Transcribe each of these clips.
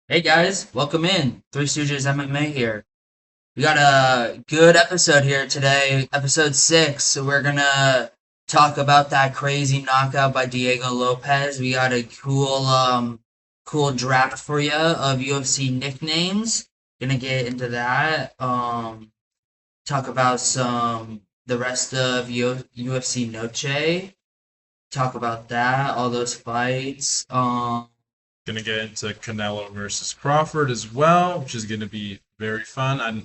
Hey guys, welcome in. Three Stooges MMA here. We got a good episode here today, episode 6. So we're gonna talk about that crazy knockout by Diego Lopes. We got a cool draft for you of UFC nicknames. Gonna get into that. Talk about the rest of UFC Noche. Talk about that, all those fights. Going to get into Canelo versus Crawford as well, which is going to be very fun. I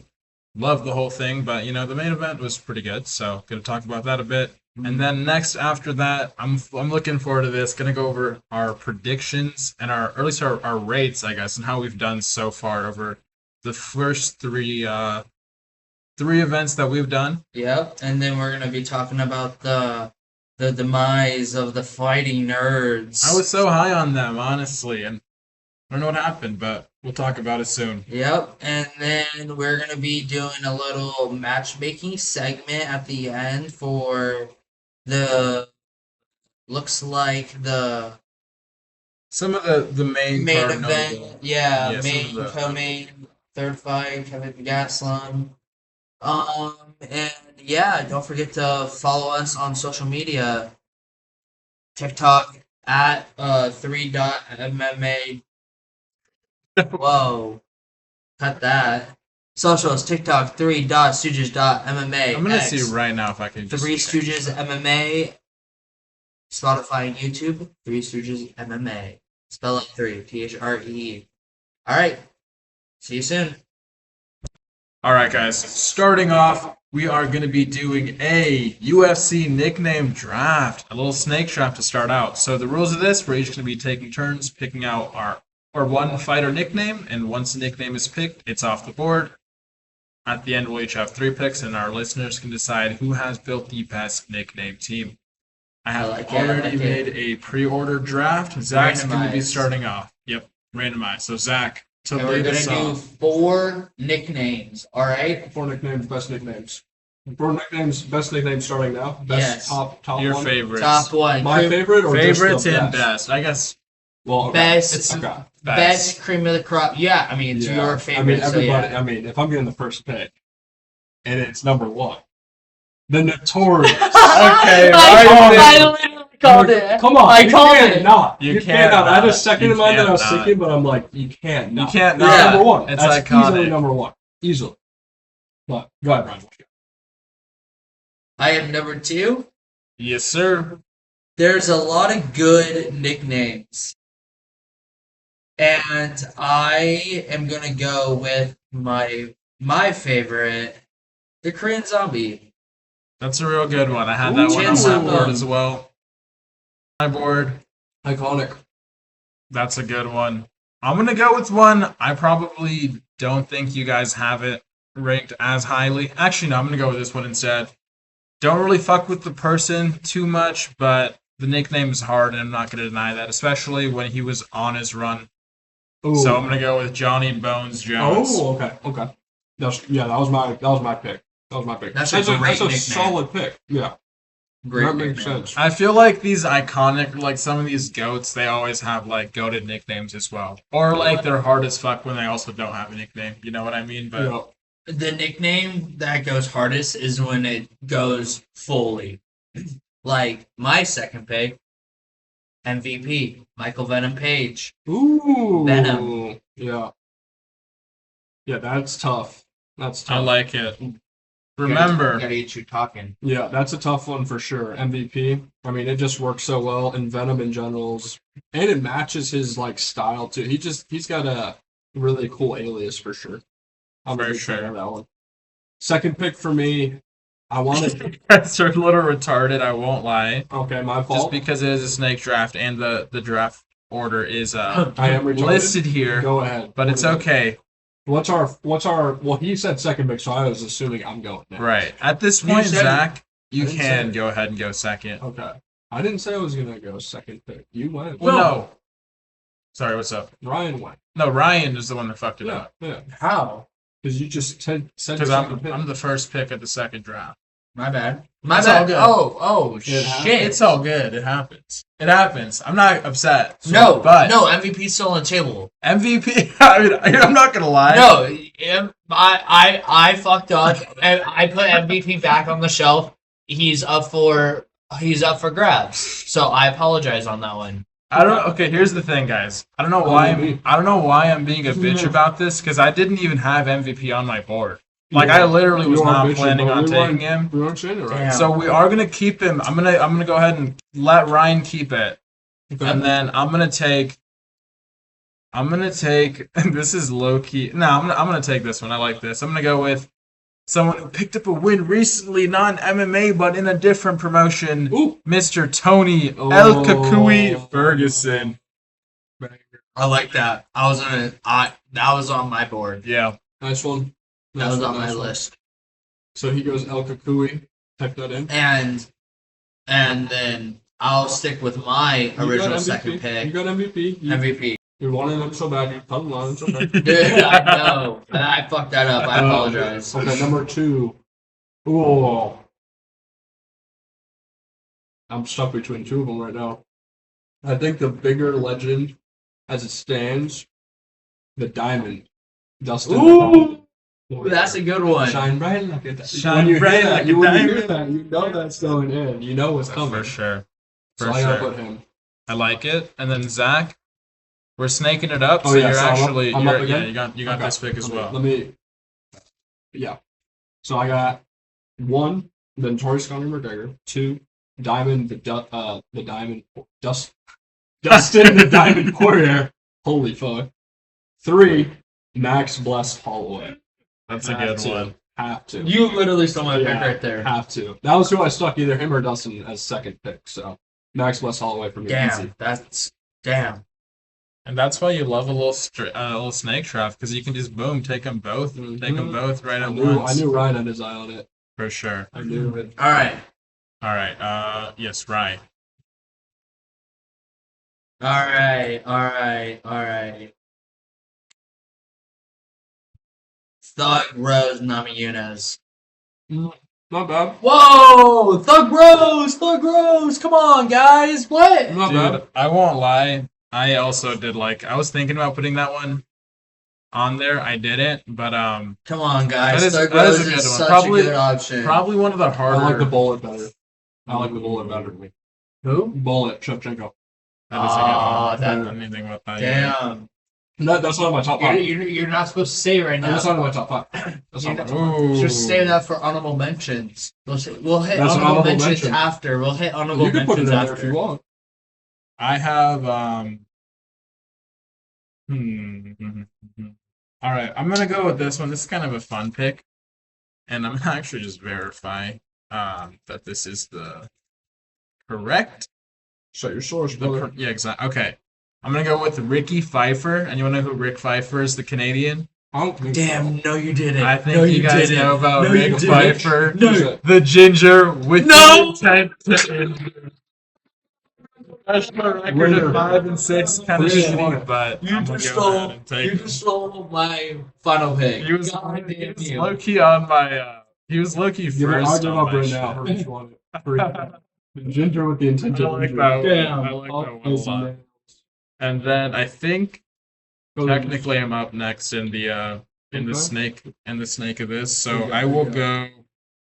love the whole thing, but the main event was pretty good, so going to talk about that a bit. And then next after that, I'm looking forward to this. Going to go over our predictions and or at least our rates, I guess, and how we've done so far over the first three events that we've done. Yep, and then we're gonna be talking about the demise of the fighting nerds. I was so high on them, honestly, and I don't know what happened, but we'll talk about it soon. Yep, and then we're gonna be doing a little matchmaking segment at the end for the looks like the Some of the main main card event. notable. Yeah, Yeah, some of main the co-main third fight, Kevin Gastelum. And yeah, don't forget to follow us on social media. TikTok at 3.MMA. Whoa, cut that. Socials, TikTok, 3.stooges.mma. I'm gonna X, see right now if I can just Three change Stooges that. MMA. Spotify and YouTube, Three Stooges MMA. Spell out 3, THRE. Alright, see you soon. All right, guys. Starting off, we are going to be doing a UFC Nickname Draft, a little snake draft to start out. So the rules of this: we're each going to be taking turns picking out our one fighter nickname, and once the nickname is picked, it's off the board. At the end, we'll each have 3 picks, and our listeners can decide who has built the best nickname team. I have already made a pre-order draft. Zach's going to be Randomized. starting off. Yep, randomized. So Zach, to And we're lead gonna us do off. 4 nicknames, alright? Four nicknames, best nicknames. Four nicknames, best nicknames starting now. Best Yes. top Your one. favorites. Top 1. My favorite or Favorites just the and best? best. I guess Well, okay. Best, Okay. best cream of the crop. Yeah, I mean, it's Yeah. your I favorite, mean, so everybody. yeah. I mean, if I'm getting the first pick and it's number one, the notorious. Okay, I literally called it. Come on, I you called can't it. not. You You can't can't not. I had a not. second You in mind that I was can't not. thinking, but I'm like, you can't you not. can't Yeah. not. Number one. It's That's iconic. easily number one. Easily. But go ahead, Ryan. I have number 2. Yes, sir. There's a lot of good nicknames. And I am gonna go with my favorite, the Korean Zombie. That's a real good one. I had that one on Chance my up, board as well. My board. Iconic. That's a good one. I'm gonna go with one. I probably don't think you guys have it ranked as highly. Actually, no. I'm gonna go with this one instead. Don't really fuck with the person too much, but the nickname is hard, and I'm not gonna deny that, especially when he was on his run. Ooh. So I'm gonna go with Johnny Bones Jones. Oh, okay. That was my pick. That was my pick. That's a great that's a nickname. solid pick. Yeah, Great that makes nickname. sense. I feel like these iconic, like some of these goats, they always have like goated nicknames as well, or like they're hard as fuck when they also don't have a nickname. You know what I mean? But Yeah. The nickname that goes hardest is when it goes fully. Like my second pick, MVP, Michael Venom Page. Ooh. Venom. Yeah. Yeah, that's tough. That's I tough. like it. Remember, Gotta get you talking. Yeah, that's a tough one for sure. MVP. I mean, it just works so well, and Venom in general's, and it matches his like style too. He's got a really cool alias for sure. I'm For very sure. sure of that one. Second pick for me, I wanted. that's a little retarded. I won't lie. Okay, my Just fault. because it is a snake draft and the draft order is I am retarded. listed here, Go ahead. but it's okay. What's our well, he said second pick, so I was assuming I'm going next. Right. At this You point, said- Zach, you I didn't say can it. go ahead and go second. Okay. I didn't say I was gonna go second pick. You went. Well, no. Sorry, what's up? Ryan went. No, Ryan is the one that fucked it Yeah, up. yeah. How? Because you just said Because second pick. I'm the first pick at the second draft. My bad. My It's all bad. good. Oh, It happens. shit. It's all good. It happens. It happens. I'm not upset. No, but MVP's still on the table. MVP. I mean, I'm not gonna lie. No, I fucked up. And I put MVP back on the shelf. He's up for grabs. So I apologize on that one. I don't. Okay, here's the thing, guys. I don't know why I'm being a bitch about this because I didn't even have MVP on my board. Like I literally was not planning on taking him. We weren't saying it right. Damn. So we are gonna keep him. I'm gonna go ahead and let Ryan keep it, and then I'm gonna take. This is low key. No, I'm gonna take this one. I like this. I'm gonna go with someone who picked up a win recently, not in MMA but in a different promotion. Ooh. Mr. Tony El Kakui Ferguson. I like that. That was on my board. Yeah. Nice one. That was on my list. So he goes El Kakui. Type that in. And then I'll stick with my original second pick. You got MVP. MVP. You're wanting him so bad. You're telling him it's okay. Dude, I know. I fucked that up. I apologize. Okay, number 2. Ooh. I'm stuck between two of them right now. I think the bigger legend, as it stands, the Diamond. Dustin. Ooh, that's a good one. Shine bright like a diamond. Shine When you bright hear like that, a when you hear diamond. that, you know that's going in. You know what's coming. For sure. So I gotta put him. I like it. And then Zach, we're snaking it up. Oh, so yeah, you're so I'm up- actually I'm up again? you got Okay. this pick as well. Let me. Yeah. So I got 1, the Notorious Conor McGregor. 2, Diamond, the Diamond, Dustin, the Diamond Poirier. Holy fuck. 3, Max Bless Holloway. That's a Have good to. one. Have to. You literally stole my pick Yeah, right there. Have to. That was who I stuck, either him or Dustin as second pick. So Max Bless Holloway for me. Easy. Damn. And that's why you love a little snake draft because you can just boom take them both, take them both right at once. I knew Ryan had his eye on it. For sure. I knew it. All right. All right. Yes, Ryan. All right. Thug Rose Namajunas. Not bad. Whoa! Thug Rose! Come on, guys! What? Not bad. Dude, I won't lie. I also did I was thinking about putting that one on there. I didn't, but Come on, guys. That is Thug Rose a good is one. such Probably- a good option. probably one of the I harder. like the Bullet better. I like the Bullet better. Who? Bullet, Shevchenko. That is a good one. Aw, I didn't know anything about that. Damn. No, that's not my top 5. You're not supposed to say it right now. That's not my top 5. That's not my top 5. Ooh. Just save that for honorable mentions. We'll hit That's an honorable honorable mentions mention. after. We'll hit honorable You can put it in mentions there after. if you want. I have All right, I'm gonna go with this one. This is kind of a fun pick, and I'm gonna actually just verify that this is the correct. Shut your source, brother. Yeah, exactly. Okay, I'm gonna go with Ricky Pfeiffer, and you wanna know who Rick Pfeiffer is? The Canadian. I don't think Damn, no, you didn't. I think no, you guys didn't. know about No, Rick you didn't. Pfeiffer, No. the ginger with No! the intent. National record of 5 and 6, kind of shitty, but You I'm gonna just go ahead stole. and take You it. just stole my final pick. He was, God he damn was you. low key on my. He was low key Give it, I'll first give on up my right shit. now. For each one. The ginger with the I intent to like injure. that one. Damn. I like that one a Always lot. nails. And then I think Go technically I'm up next in the Okay. snake of this. So Okay, I will yeah. go.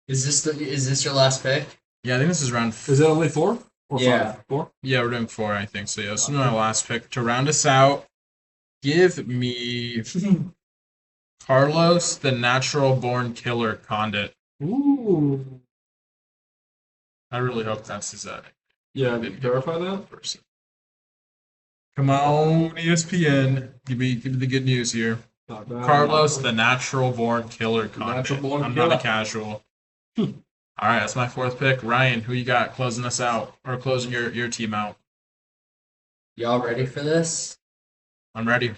Is this your last pick? Yeah, I think this is round. Is it only 4? Or Yeah. 5? 4? Yeah, we're doing 4. I think so. Yeah, this is my last pick to round us out. Give me Carlos, the natural born killer Condit. Ooh. I really hope that's his Yeah, verify that. person. Come on, ESPN. Give me the good news here. Not bad. Carlos, the natural born killer Condit. Natural-born I'm not a killer. casual. All right, that's my 4th pick. Ryan, who you got closing us out or closing your team out? Y'all ready for this? I'm ready.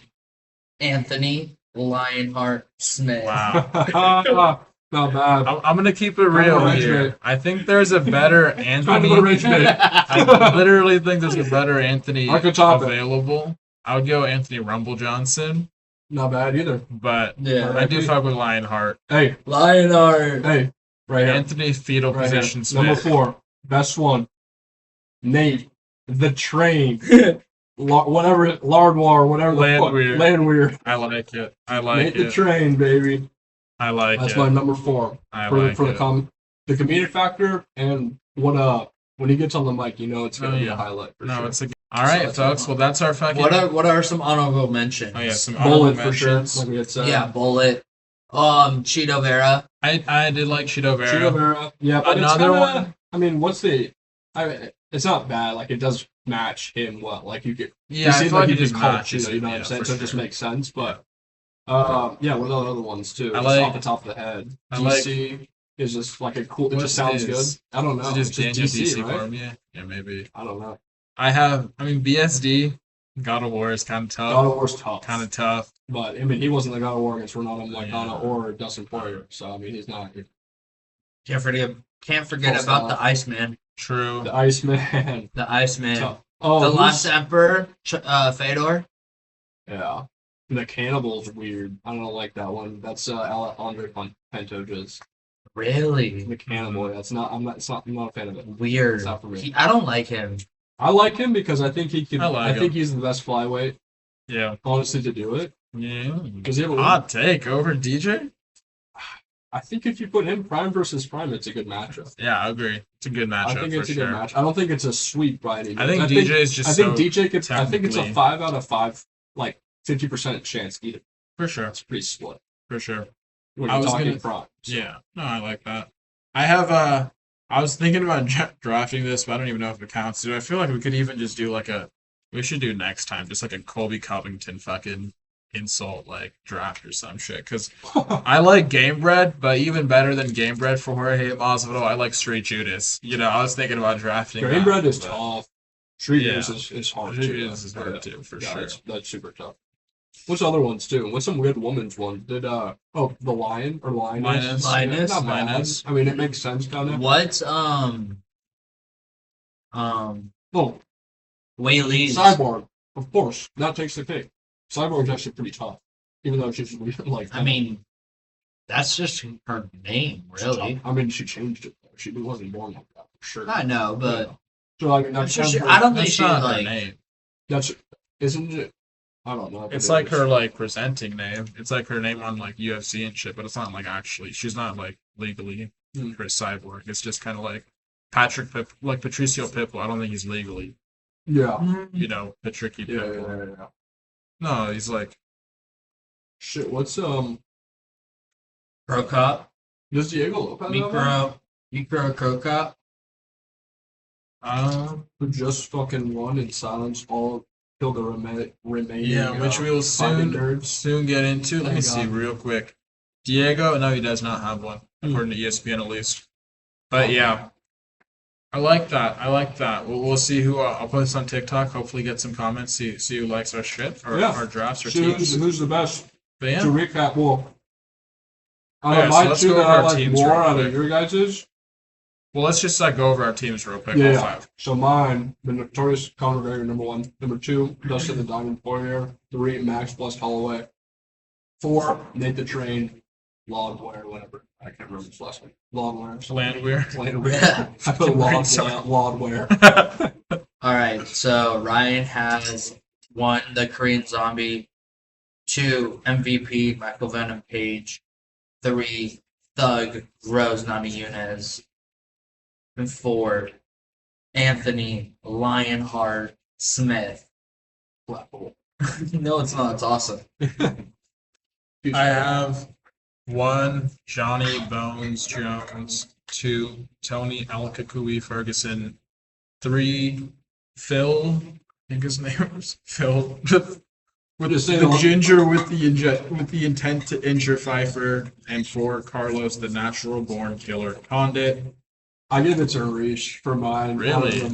Anthony Lionheart Smith. Wow. Not bad. I'm gonna keep it real Kind of a here. rich I think there's a better Kind Anthony. of a rich pick. I literally think there's a better Anthony I could top it. available. I would go Anthony Rumble Johnson, Not bad either. but Yeah. I do fuck with Lionheart. Hey, Lionheart. hey. Right here. Anthony fetal Right here. position Smith. Number 4. Best one. Nate. The Train. Whatever. Lardwar. Whatever the fuck. Landwehr. Landwehr. I like it. I like Nate it. the Train, baby. I like That's it. my number 4. I For like the it. the comedic factor and when he gets on the mic, you know it's gonna be a highlight for No, sure. it's a. All right, folks. Well, that's our fucking. What are some honorable mentions? Oh yeah, some Bullet honorable for sure. mentions. Like we had said. Yeah, Bullet. Cheeto Vera. I did like Cheeto Vera. Cheeto Vera. Yeah, but Another it's kinda, one. I mean, it's not bad. Like it does match him well. Like you could. Yeah, You I see, feel like he it just just called matches. Cheeto. You know what I'm yeah, saying? for So it just sure. makes sense. But yeah, what are the other ones too? I Just like- off the top of the head. I like- DC is just like a cool. It What's just sounds his- good. I don't know. Is it just It's Daniel DC right? for him? Yeah, maybe. I don't know. BSD, God of War is kind of God tough. of War's tough. Kind of tough. But I mean, he wasn't the God of War against Ronaldo Moicano Yeah. or Dustin Poirier. So I mean, he's not Can't forget Full about stop. the Iceman. True. the Iceman. The Iceman. Tough. Oh, The who's- Last Emperor, Fedor. Yeah. The Cannibal's weird. I don't like that one. That's Andre Pantoja's. Really The Cannibal. That's not. I'm not. It's not. I'm not a fan of it. weird. It's not for me. I don't like him. I like him because I think he can. I like I think him. he's the best flyweight, Yeah. honestly, to do it. Yeah. Because he have a Hot take over DJ? I think if you put him prime versus prime, it's a good matchup. Yeah, I agree. It's a good matchup I think for it's a sure. good match. I don't think it's a sweep by any means. I think DJ is just I think so DJ could. I think it's a technically- 5 out of 5, like 50% chance either. For sure. That's pretty split. For sure. When I you're was talking gonna- prime. So. Yeah. No, I like that. I was thinking about drafting this, but I don't even know if it counts. Dude, I feel like we could even just do we should do next time, just like a Colby Covington fucking insult like draft or some shit. Because I like Game Bread, but even better than Game Bread for Jorge Masvidal, I like Straight Judas. You know, I was thinking about drafting Green that, bread is but tough. Street Yeah. is hard Street too. Judas is hard Yeah. too, for Yeah, sure. That's super tough. What's other ones too? What's some good women's one? Did the Lion or Lioness? Lioness. Not bad. Lioness. I mean, it makes sense kind of. What Oh, Whaley's Cyborg, of course, that takes the cake. Cyborg's actually pretty tough, even though she's like. I mean, that's just her name, really. I mean, she changed it. Though. She wasn't born like that for sure. I know, but Yeah. So I mean, that's I'm sure I don't think That's she not her like. name. That's isn't it? I don't know. if It's it like is. her like presenting name. It's like her name on like UFC and shit, but it's not like actually. She's not like legally Hmm. her cyborg. It's just kind of like like Patricio Pitbull. I don't think he's legally, Yeah. you know, Patricky Yeah, Pitbull. yeah. No, he's like Shit, what's Pro Cop, does Diego Lopes have one? Micro Pro Cop. Who just fucking won and silenced all killed the remaining yeah, which we will fighting nerds. soon get into. Let me Thank see God. real quick. Diego, no, he does not have one according to ESPN at least. But yeah, I like that. I like that. We'll see who I'll put this on TikTok. Hopefully, get some comments. See who likes our shit or Yeah. our drafts or So teams. who's the best? But yeah, To recap, well, out Yeah, of so my let's two go that over I our like teams more real out quick. of your guys's, well, let's just go over our teams real quick. All yeah. five. So mine, the notorious Conor McGregor, number 1. Number 2, Dustin the Diamond Poirier. 3, Max Blessed Holloway. 4, Nate the Train, Lawnware, whatever. I can't remember his last name. Lawnware. Landwehr. Landwear. I put Sorry. Lawnware. All right, so Ryan has 1, the Korean Zombie. 2, MVP Michael Venom Page. 3, Thug Rose Namajunas. And 4, Anthony Lionheart Smith. No, it's not. It's awesome. I have 1, Johnny Bones Jones. 2, Tony Alkakui Ferguson. 3, Phil. I think his name was Phil. With Just say the the- ginger with the intent to injure Pfeiffer. And 4, Carlos the natural born killer Condit. I give it to Harish for mine. Out of Really? the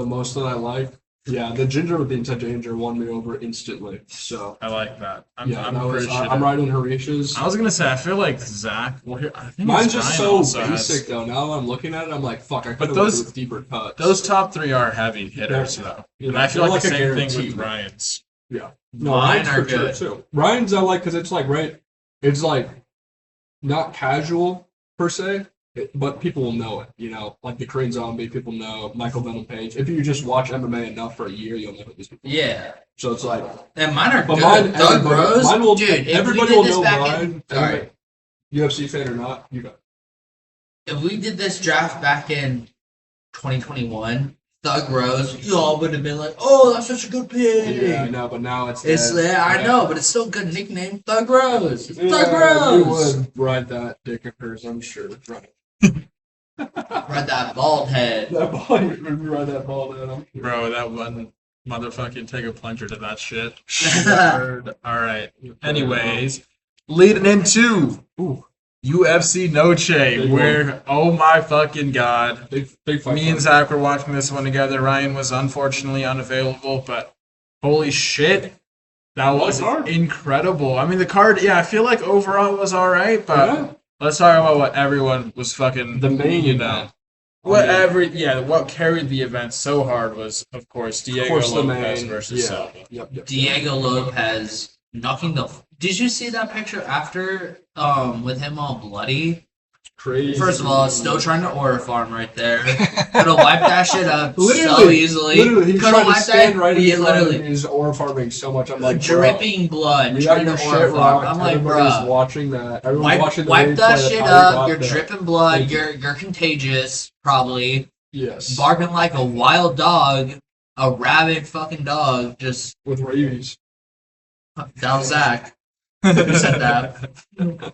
most that I like. Yeah, the ginger with the intent to injure won me over instantly. So I like that. I'm yeah, appreciative. I'm right in Harish's. I was gonna say I feel like Zach. Well, here I think Mine's it's just Ryan so also basic has- though. Now that I'm looking at it, I'm like, fuck. I could But have those- went with deeper cuts. Those top 3 are heavy hitters though, You and know, I feel they're like the like a same thing guarantee. with Ryan's. Yeah. No, Mine Ryan's are for sure good. too. Ryan's I like because it's like right. It's like not casual per se. but people will know it. Like the Korean Zombie, people know Michael Venom Page. If you just watch MMA enough for a year, you'll know who these people are. Yeah. So it's like, and mine are but good. Doug Rose, mine will, dude. everybody will know mine. Sorry. UFC fan or not, you know. If we did this draft back in 2021, Thug Rose, y'all would have been like, "Oh, that's such a good pick." Yeah, I know, but now it's I know, but it's still a good nickname, Thug Rose. It's yeah, Thug Rose. You would ride that dick of hers, I'm sure. Right. Ride that bald head. That ball, you would ride that ball head, I'm sure. Bro, that one motherfucking take a plunger to that shit. Word. All right. Anyways, leading into UFC Noche, where, oh my fucking god. Big fight. Me and Zach were watching this one together. Ryan was unfortunately unavailable, but holy shit, that was incredible. I mean, the card, yeah, I feel like overall it was all right, but let's talk about what everyone was fucking, the main event. What carried the event so hard was, of course, Diego Lopes versus Silva. Yep. Diego Lopes knocking the. Did you see that picture after with him all bloody? Crazy. First of all, still trying to order farm right there. Could have wiped that shit up so easily. Literally, he's trying to stand right in front of literally. He's aura farming so much. I'm like, dripping blood, you trying got to your order shit farm. rocked. I'm like, Everybody's bruh. watching that. Everyone's watching the wipe that replay. shit That's up. how we You're got that. dripping blood. You're contagious, probably. Yes. Barking like a wild dog, a rabid fucking dog. Just with rabies. that was Zach. Who said that?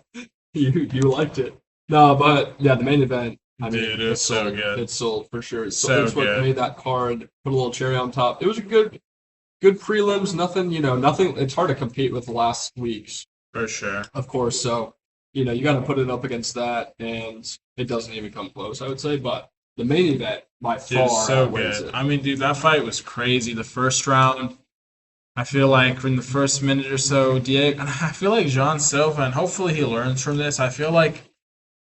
You liked it. No, but yeah, the main event. I mean, Dude, it was so good. It sold for sure. It's So what good. made that card. Put a little cherry on top. It was a good prelims. Nothing. It's hard to compete with last week's, For sure. of course. So, you got to put it up against that, and it doesn't even come close, I would say. But the main event by Dude, far so outweighs good. it. I mean, dude, that fight was crazy. The first round, I feel like in the first minute or so, I feel like John Silva, and hopefully he learns from this. I feel like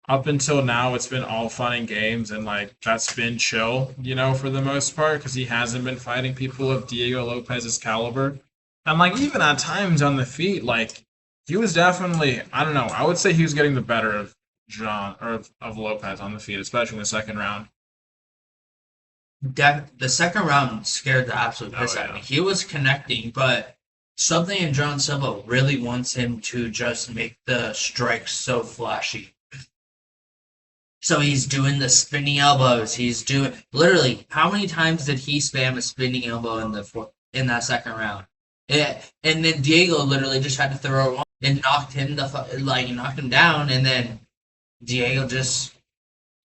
up until now, it's been all fun and games, and like that's been chill, for the most part, because he hasn't been fighting people of Diego Lopez's caliber. And like even at times on the feet, like he was definitely, I don't know, I would say he was getting the better of of Lopez on the feet, especially in the second round. The second round scared the absolute piss out of me. Yeah. He was connecting, but something in John Silva really wants him to just make the strikes so flashy. So he's doing the spinning elbows. He's doing literally. How many times did he spam a spinning elbow in that second round? Yeah, and then Diego literally just had to throw one and knocked him knocked him down, and then Diego just.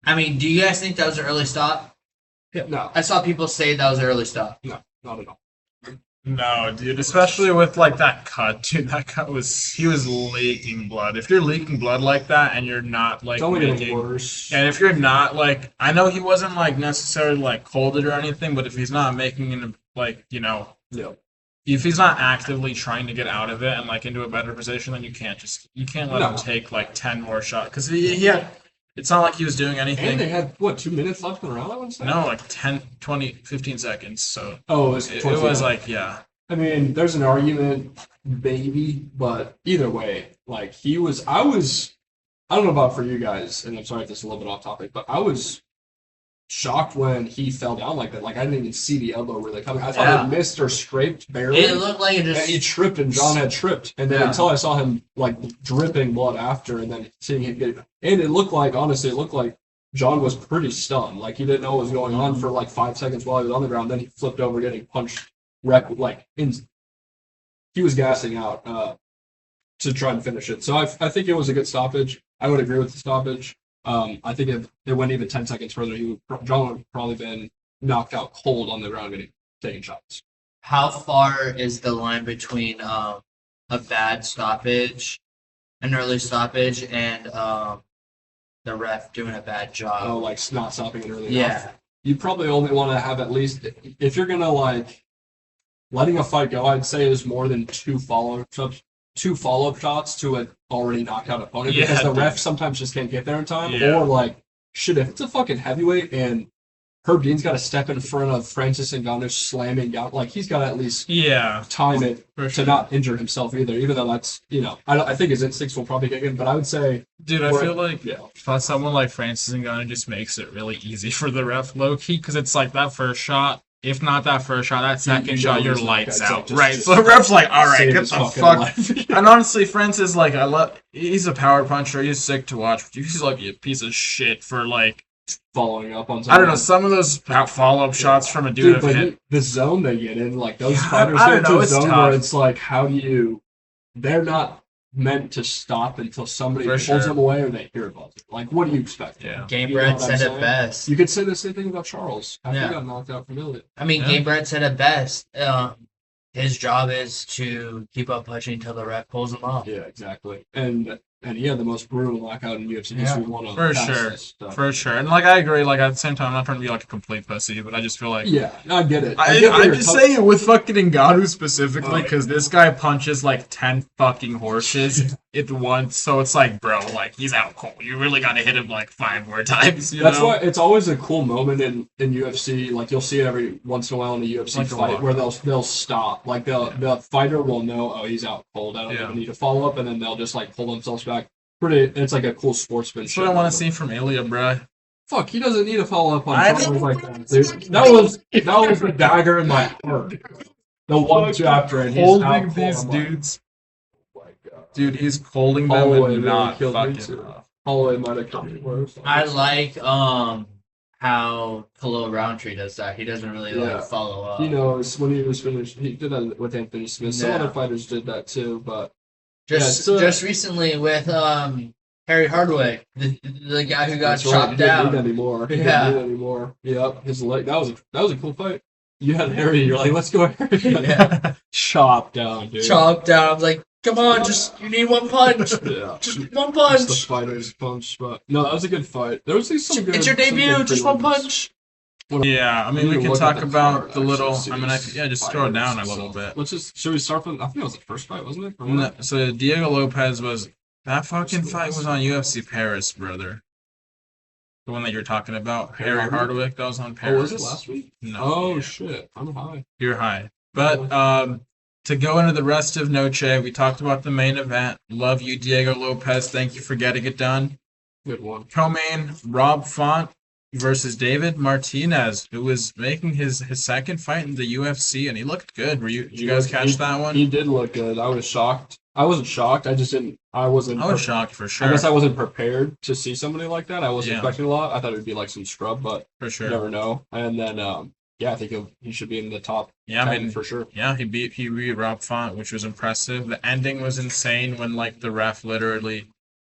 I mean, do you guys think that was an early stop? No, I saw people say that was an early stop. not at all. No, dude, especially with like that cut, dude. He was leaking blood. If you're leaking blood like that and you're not like It's only getting worse. and if you're not like, I know he wasn't like necessarily like colded or anything, but if he's not making it like, Yeah. if he's not actively trying to get out of it and like into a better position, then you can't let him take like 10 more shots because he had. It's not like he was doing anything. And they had 2 minutes left in the round, I would say? No, like 10, 20, 15 seconds. So it was like, yeah. I mean, there's an argument, maybe, but either way, like I don't know about for you guys, and I'm sorry if this is a little bit off topic, but I was shocked when he fell down like that. Like I didn't even see the elbow really coming. I thought it missed or scraped barely. It looked like it just. And he tripped, and John had tripped, and then until I saw him like dripping blood after, and then seeing him get, and it looked like John was pretty stunned. Like he didn't know what was going on for like 5 seconds while he was on the ground. Then he flipped over, getting punched. He was gassing out to try and finish it. So I think it was a good stoppage. I would agree with the stoppage. I think if it went even 10 seconds further, John would have probably been knocked out cold on the ground taking shots. How far is the line between a bad stoppage, an early stoppage, and the ref doing a bad job? Oh, like not stopping it early enough. Yeah. You probably only want to have at least, if you're gonna like letting a fight go, I'd say is more than two follow-up shots to an already knocked out opponent, because the ref sometimes just can't get there in time. Yeah. Or like, shit, if it's a fucking heavyweight and Herb Dean's got to step in front of Francis Ngannou slamming down. Like, he's got to at least Yeah, time it for to sure. not injure himself either, even though that's, I think his instincts will probably kick in, but I would say, Dude, I feel like yeah. someone like Francis Ngannou just makes it really easy for the ref, low key, because it's like that first shot. If not that first shot, that second shot, your lights out. Right. So the ref's like, all right, save get his the fucking fuck. life. And honestly, Francis, like, he's a power puncher. He's sick to watch. But he's like a piece of shit for like, Following up on something. I don't know, some of those follow-up shots from a dude have but hit. the zone they get in, like those Yeah, fighters I get don't into know, a it's zone tough. where it's like, they're not meant to stop until somebody For pulls sure. them away or they hear a buzzer. Like, what do you expect? Yeah. Game You know Bread what I'm said it saying? best. You could say the same thing about Charles after Yeah. he got knocked out from Iliad. I mean, Yeah. Game Bread said it best. His job is to keep up punching until the ref pulls him off. Yeah, exactly. And he had the most brutal knockout in UFC Yeah. history. One of For the sure. fastest stuff. For sure. And like I agree, like at the same time, I'm not trying to be like a complete pussy, but I just feel like Yeah, I get it. I'm just saying it with fucking Ngannou specifically Oh, because this guy punches like 10 fucking horses at once. So it's like, bro, like he's out cold. You really got to hit him like 5 more times. You That's know? why it's always a cool moment in UFC. Like you'll see it every once in a while in a UFC Like a fight lot. where they'll stop. Like the fighter will know, oh, he's out cold. I don't Yeah. even need to follow up, and then they'll just like pull themselves back. It's like a cool sportsmanship. That's what I want moment. to see from Ilya, bro. Fuck, he doesn't need to follow up on I Charles like that, dude. That was the dagger in my heart. The one chapter, and he's Holding out these cold. I'm like, dudes. oh my God. Dude, he's holding them Holloway and really not killed me fucking too. off. Holloway might have killed me worse. I like how Khalil Roundtree does that. He doesn't really Yeah. like follow up. He knows when he was finished. He did that with Anthony Smith. Some Yeah. other fighters did that too, but Just yeah, just recently with Harry Hardwick, the guy who got that's right. chopped He didn't down. need anymore. He Yeah. didn't need anymore. Yep, his leg. That was a cool fight. You had Harry. You're like, let's go, Harry. Yeah. Chopped down, dude. Chopped down. I was like, come on, you need one punch. Yeah. Just one Just the punch. fighter's punch, but no, that was a good fight. There was some good. It's your some debut, good just one prelims. punch. Yeah, I mean, We we need to can look talk at the about card, the little. actually, I mean, see just throw it down a fighters. little bit. Let's just. Should we start from? I think it was the first fight, wasn't it? Or what? No, so Diego Lopez was that fucking fight was on UFC Paris, brother. The one that you're talking about, Harry Hardwick, that was on Oh, Paris. was it last week? No. Oh yeah. shit! I'm high. You're high. But to go into the rest of Noche, we talked about the main event. Love you, Diego Lopez. Thank you for getting it done. Good one. Co-main, Rob Font versus David Martinez, who was making his second fight in the UFC, and he looked good. Did you guys catch that one? He did look good. I was shocked. I wasn't shocked. I just didn't. I wasn't. I was shocked for sure. I guess I wasn't prepared to see somebody like that. I wasn't Yeah. expecting a lot. I thought it would be like some scrub, but for you sure. never know. And then, yeah, I think he should be in the top Yeah, I 10 mean, for sure. yeah, he beat Rob Font, which was impressive. The ending was insane when like the ref literally,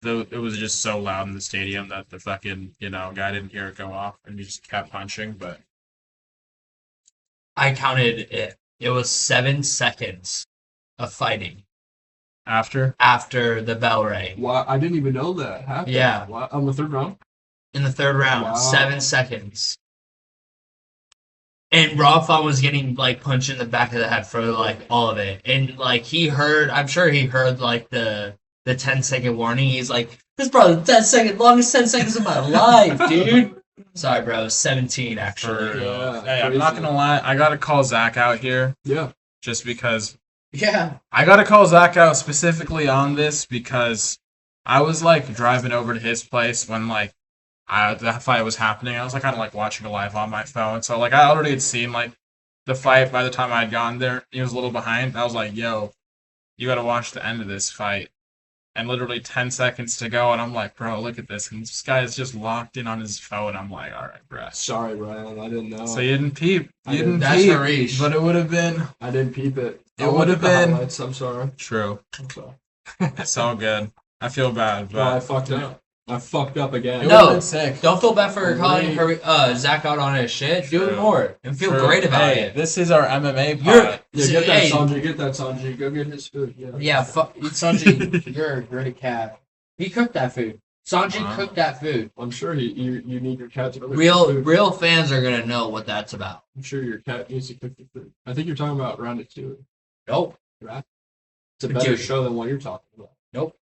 it was just so loud in the stadium that the fucking guy didn't hear it go off and he just kept punching. But I counted it. It was 7 seconds of fighting after the bell rang. Wow, I didn't even know that happened. Yeah. Wow. On the third round? In the third round, Wow. 7 seconds. And Rob Font was getting like punched in the back of the head for like all of it. And like I'm sure he heard like the 10-second warning. He's like, this is probably the longest 10 seconds of my life, dude. Sorry, bro. 17 actually. Yeah, hey, I'm crazy. not gonna lie, I gotta call Zach out here Yeah. just because Yeah. I gotta call Zach out specifically on this because I was like driving over to his place when like that fight was happening. I was like kind of like watching it live on my phone, so like I already had seen like the fight by the time I had gotten there. He was a little behind. I was like, "Yo, you gotta watch the end of this fight." And literally 10 seconds to go, and I'm like, "Bro, look at this!" And this guy is just locked in on his phone. I'm like, "All right, bro." Sorry, Ryan. I didn't know. So you didn't peep. I You didn't. didn't That's peep. Harish. But it would have been I didn't peep it. It I'll would look have at the been- highlights. I'm sorry. true. I'm sorry. It's all good. I feel bad, No, I but fucked up. I fucked up again. it No. would have been sick. Don't feel bad for calling Great. Zach out on his shit. Do it True. more and feel True. great about Hey, it. this is our MMA pod. You're- Yeah, get that, Hey. Sanjay. Get that, Sanjay. Go get his food. Yeah. Yeah, Sanjay, you're a great cat. He cooked that food. Sanjay Wow. cooked that food. I'm sure you need your cat to cook the Real food. fans are gonna know what that's about. I'm sure your cat needs to cook the food. I think you're talking about Ratatouille. Nope. It's a better Dude. show than what you're talking about. Nope.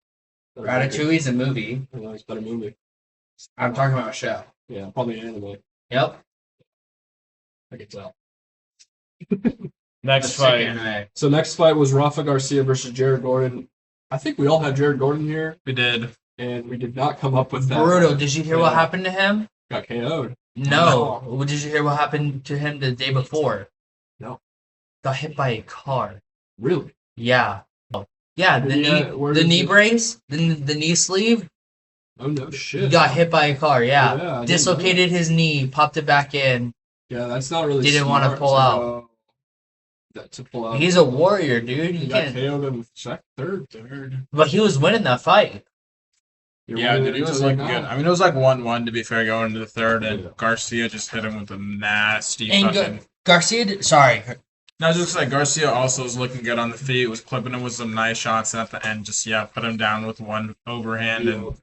Better movie. Ratatouille's a movie. I know, it's a better movie. I'm talking about a show. Yeah, probably an anime. Yep. I can tell. Next fight. Anime. So next fight was Rafa Garcia versus Jared Gordon. I think we all had Jared Gordon here, We did. and we did not come up with that. Brutal. Did you hear what happened to him? Got KO'd. No. Did you hear what happened to him the day before? No. Got hit by a car. Really? Yeah. Yeah, the knee brace, the knee sleeve, Oh no shit. he got hit by a car, Yeah, I yeah. didn't Dislocated his knee, popped it back in. Yeah, that's not really. Didn't wanna smart pull to out. go- To pull out. He's a warrior, dude. He You got can't. KO'd in third. But he was winning that fight. Yeah, dude, he was looking good. I mean, it was like 1-1 to be fair going into the third, and Yeah. Garcia just hit him with a nasty And fucking. Sorry. No, just like Garcia also was looking good on the feet, was clipping him with some nice shots, and at the end, just put him down with one overhand. And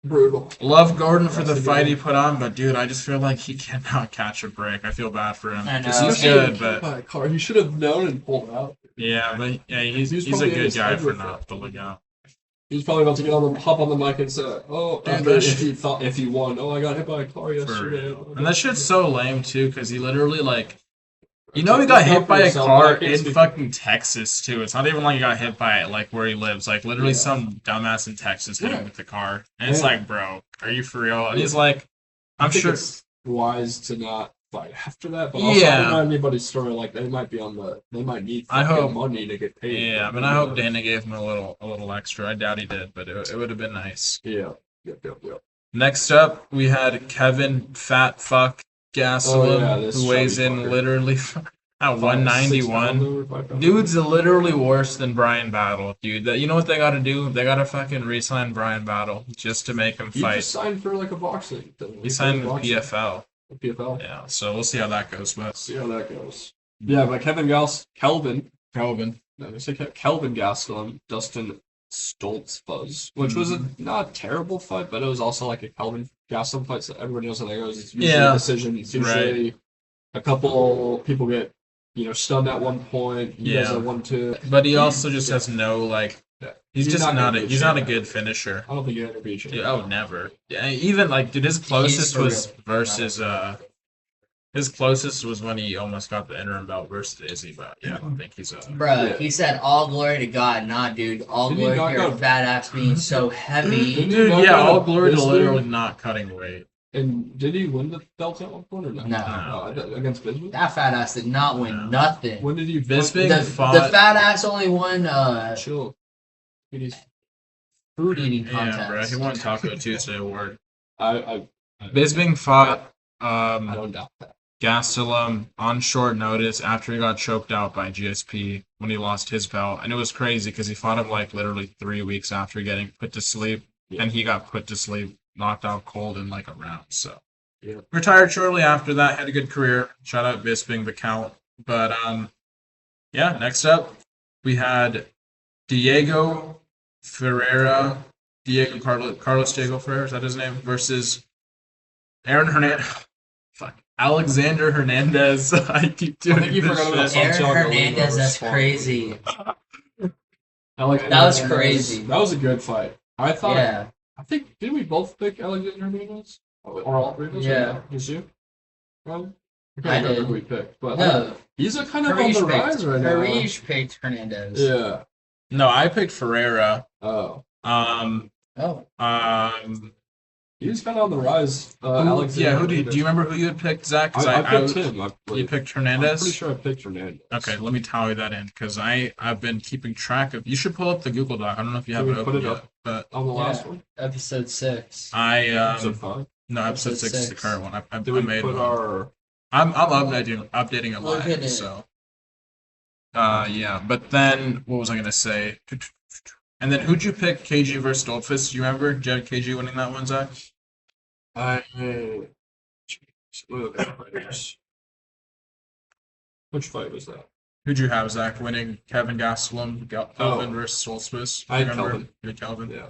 Brutal. love Gordon for the fight he put on, but dude, I just feel like he cannot catch a break. I feel bad for him. I know. 'Cause he's good, but He should have known and pulled out. he's a probably in good his guy head for with not pulling out. He's probably about to hop on the mic and say, "Oh, Dude, after that if he won, I got hit by a car For yesterday." real. And that shit's so lame too, because he literally he got hit by a car in fucking Texas too. It's not even like he got hit by it like where he lives. Like literally some dumbass in Texas hit him with the car. And it's like, bro, are you for real? And he's like, I I'm think sure. it's wise to not fight after that, but also not anybody's story. Like they might need I hope- money to get paid. Yeah, I mean, I hope Dana gave him a little extra. I doubt he did, but it would have been nice. Yeah. Next up, we had Kevin Fat Fuck Gastelum, this who weighs chubby in fucker. literally at 191. Dude's literally worse than Brian Battle, dude. You know what they gotta do? They gotta fucking re-sign Brian Battle just to make him He fight. just signed for like a boxing thing. He signed with PFL. PFL. Yeah, so we'll see how that goes. But See how that goes. Yeah, but Kelvin. No, they say Kelvin Gastelum, Dustin Stoltz Fuzz, which was not a terrible fight, but it was also like a Kelvin Gastelum fight. So everybody knows how that goes. It's usually a decision. It's usually a couple people get stunned at one point. He does a 1-2. But he also just has no He's just not a good. good finisher. I don't think he ever beat you. Dude, never. Yeah, even dude, his closest was versus his closest was when he almost got the interim belt versus Izzy, but I don't think he's Bruh, he said all glory to God, not dude. All Didn't he glory knock to your out- fat ass being so heavy. Didn't he dude, knock out all glory to Bisping? literally not cutting weight. And did he win the belt at one point or not? No. Against Bisping? That fat ass did not win No. nothing. When did he Bisping The fought. fat ass only won Chill. food eating Yeah, bro, contest. he won Taco Tuesday award. I Bisping fought don't doubt that. Gastelum on short notice after he got choked out by GSP when he lost his belt, and it was crazy because he fought him literally 3 weeks after getting put to sleep, and he got put to sleep, knocked out cold in a round. So retired shortly after that. Had a good career. Shout out Bisping, the Count. But next up we had Diego Carlos Diego Ferreira, is that his name? Versus Alexander Hernandez. I keep doing I think you this forgot about shit. Aaron Santiago Hernandez, Luna that's was crazy. That was crazy. That was a good fight. I thought. Yeah. I think did we both pick Alexander Hernandez? Or all three of us? Yeah. Just you? Well, I can't remember did. who we picked, but No, he's a kind of on the rise right now. Harish picked Hernandez. Yeah. No, I picked Ferreira. Oh. Oh. He's kind of on the rise. Alexander. Who do you remember who you had picked, Zach? 'Cause I picked him. You picked I'm Hernandez? pretty sure I picked Hernandez. Okay, let me tally that in because I've been keeping track of. You should pull up the Google Doc. I don't know if you have Can it we open put it yet, up? but On the last one? Episode 6. Episode 5? no, episode Episode 6 is the 6. current one. I Did we made put one. our... I'm updating it Look at live. it. So, But then what was I gonna say? And then who'd you pick? KG versus Dolphus? Do you remember? Did you have KG winning that one, Zach? Which fight was that? Who'd you have, Zach, winning? Kevin Gastelum, Kelvin versus Solstice? I had Remember? Kelvin. You had Kelvin? Yeah.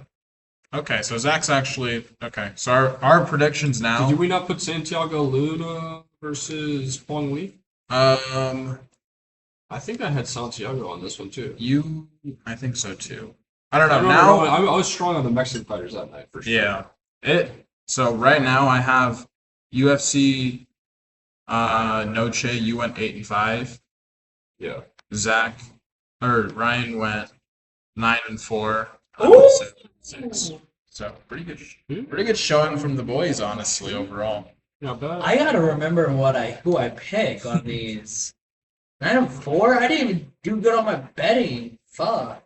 Okay, so Zach's actually okay. So our predictions now. Did we not put Santiago Luna versus Huang Li? I I think I had Santiago on this one too. I think so too. I don't know. I Now, was strong on the Mexican fighters that night for sure. yeah. So right now I have UFC Noche, you went 8-5. Yeah. Ryan went 9-4. I Ooh! went 7-6. So pretty good showing from the boys, honestly, overall. Not bad. I gotta remember who I pick on these. 9-4? I didn't even do good on my betting. Fuck.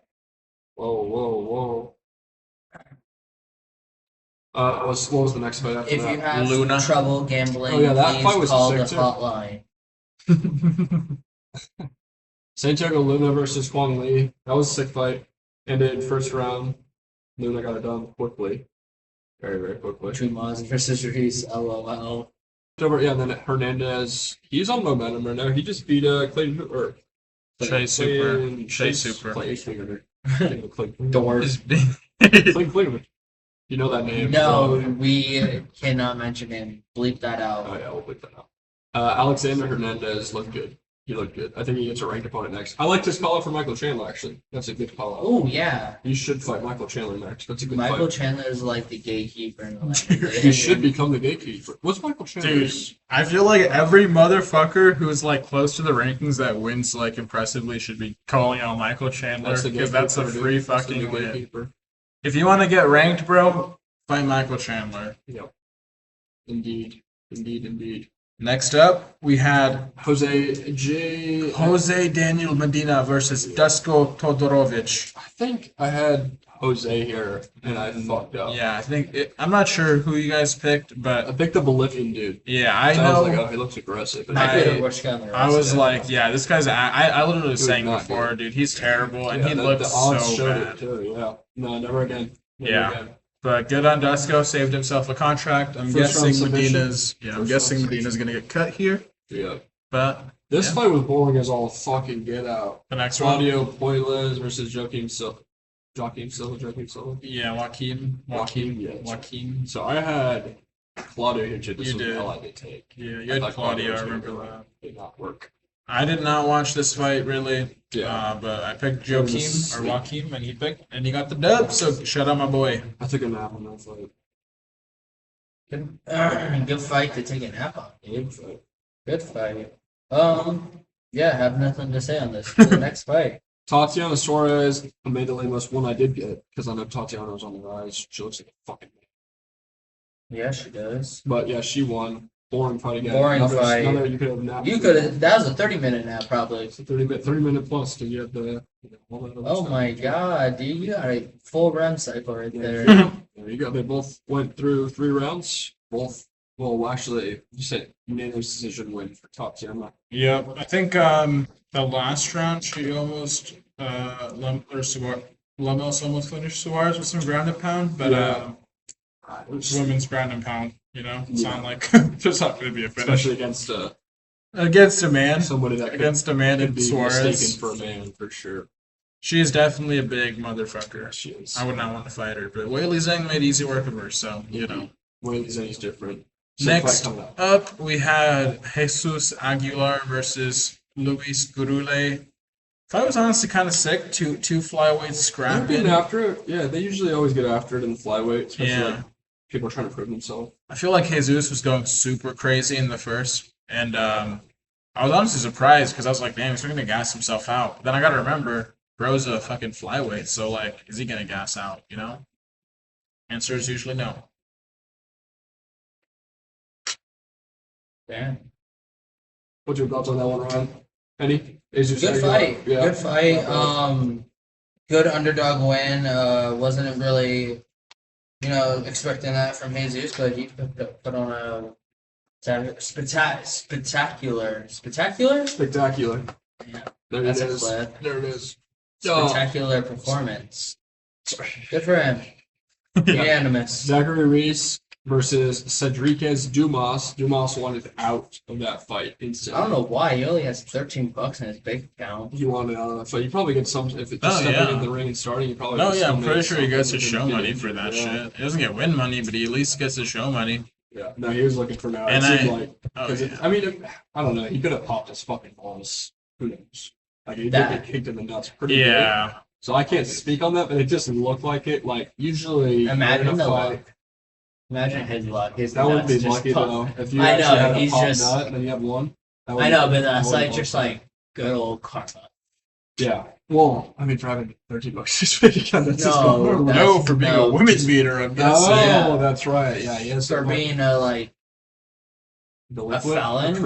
Whoa. What was the next fight after If that? you have Luna. trouble gambling, Oh, yeah, that fight please was call the sick, too. hotline. Santiago Luna versus Kwang Lee. That was a sick fight. Ended first round. Luna got it done quickly. Very, very quickly. Chumaz versus Reese. LOL. Yeah, and then Hernandez. He's on momentum right now. He just beat Clayton or Shea Super. Clayton. Door. Clayton. You know that name? No, we cannot mention him. Bleep that out. Oh yeah, we'll bleep that out. Alexander Hernandez looked good. He looked good. I think he gets a ranked opponent next. I like this call out for Michael Chandler, actually. That's a good call out. Oh, yeah. You should fight Michael Chandler next. That's a good Michael fight. Chandler is like the gatekeeper in the He should become the gatekeeper. What's Michael Chandler? Dude, I feel like every motherfucker who's like close to the rankings that wins like impressively should be calling out Michael Chandler because that's a free fucking win. If you want to get ranked, bro, fight Michael Chandler. Yep. Indeed. Next up, we had Jose Daniel Medina versus Dusko Todorovic. I think I had Jose here, and I fucked up. Yeah, I'm not sure who you guys picked, I but picked the Bolivian dude. yeah, I So know. I was like, oh, he looks aggressive. And I was like, yeah, this guy's. I literally was He was saying not before, good. dude, he's terrible, and yeah, he the looks odds so showed bad. it too. Yeah. No, never again. Yeah. But good on Dusko, saved himself a contract. I'm guessing Medina's gonna get cut here. Yeah. But This fight was boring as all fucking get out. the next one, Claudio Puelles versus Joaquim Silva. yeah, Joaquim. So I had Claudio here too. This You was did. the hell I did take. Yeah, you I had thought Claudio. I was remember gonna that. Did not work. I did not watch this fight really. Yeah. But I picked Joaquim, and he got the dub. So shout out my boy. I took a nap on that fight. Good fight to take a nap on. Good fight. Good fight. Yeah, have nothing to say on this. The next fight. Tatiana Suarez, Amanda Lemos, one I did get because I know Tatiana was on the rise. She looks like a fucking man. Yeah, she does. But yeah, she won. Boring fight again. Boring fight. Another you could have napped. That was a 30-minute nap, probably. It's a 30-minute plus because you had the. All that other Oh stuff. my god, dude, you got a full REM cycle right there. They both went through 3 rounds. Well, actually, you said unanimous decision win for Tatiana. Yep, I think the last round she almost Lemos almost finished Suarez with some ground and pound, but Yeah. women's ground and pound, it's not like there's not going to be a finish Especially against against a man, somebody that against a man could in be Suarez. mistaken for a man for sure. She is definitely a big motherfucker. She is. I would not want to fight her, but Weili Zhang made easy work of her, so Weili Zhang's different. Next up, we had Jesus Aguilar versus Luis Gurule. Fight was honestly kind of sick. Two flyweights They're scrapping. getting after it. Yeah, they usually always get after it in the flyweight, especially like people are trying to prove themselves. I feel like Jesus was going super crazy in the first, and I was honestly surprised because I was like, damn, he's going to gas himself out. But then I got to remember, bro's a fucking flyweight, so like, is he going to gas out, Answer is usually no. Damn. What's your thoughts on that one, Ryan? Any? Good fight. Yeah. Good fight. Good underdog win. Wasn't really, expecting that from Jesus, but he put on a spectacular. Yeah, There that's it a is. clip. There it is. Spectacular performance. Sorry. Good for him. Unanimous. Zachary Reese versus Cedriquez Dumas. Dumas wanted out of that fight I instantly. don't know why. He only has $13 in his bank account. He wanted out of that fight. You probably get some if it's just stepping in the ring and starting. You probably. No, get yeah, some I'm pretty money, sure he gets his something show to money get for that yeah. shit. He doesn't get win money, but he at least gets his show money. Yeah. No, he was looking for now. And It seemed I- like Oh, because yeah. I don't know. He could have popped his fucking balls. Who knows? Like he did That- get kicked in the nuts pretty good. Yeah. So I can't speak on that, but it just looked like it. Like usually, Imagine in a the fight, luck. Imagine his luck. His That would be nuts just lucky pop. though. If you I actually know, had a he's pop just- nut and then you have one. I know, but that's that would like be just awesome. like good old karma. Yeah. Well, I mean, for having $13 this weekend, that's just No, going that's- No, for being no, a women's just- beater, I'm Oh, guessing. Yeah. that's right. Yeah, he has For being a felon?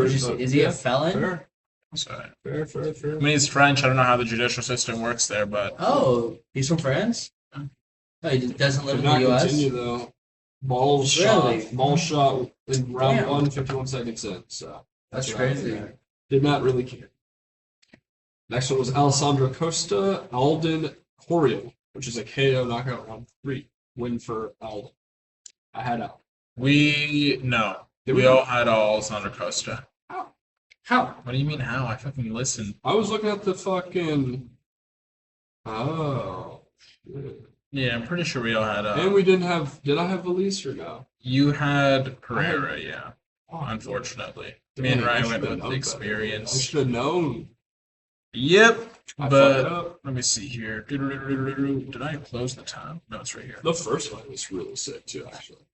Is he a felon? Fair, So, fair, fair, fair. I mean, he's French. I don't know how the judicial system works there, but Oh, he's from France? Oh, he doesn't live Did in not the US? continue though. Ball Really? shot. Ball shot in round Damn. 1, 51 seconds in. So That's what happened crazy. there. Did not really care. Next one was Alessandro Costa, Alden Corio, which is a KO knockout round 3. Win for Alden. I had Al. no. Did We we? all had all Sandra Costa. How? What do you mean how? I fucking listened. I was looking at the fucking. Oh. Shit. Yeah, I'm pretty sure we all had And we didn't have. Did I have Elise or no? You had Pereira, yeah. Unfortunately. Me and Dang, I Ryan should've went with known better. I experience. should have known. Yep. I But fucked up. let me see here. Did I close the tab? No, it's right here. The first one was really sick too, actually.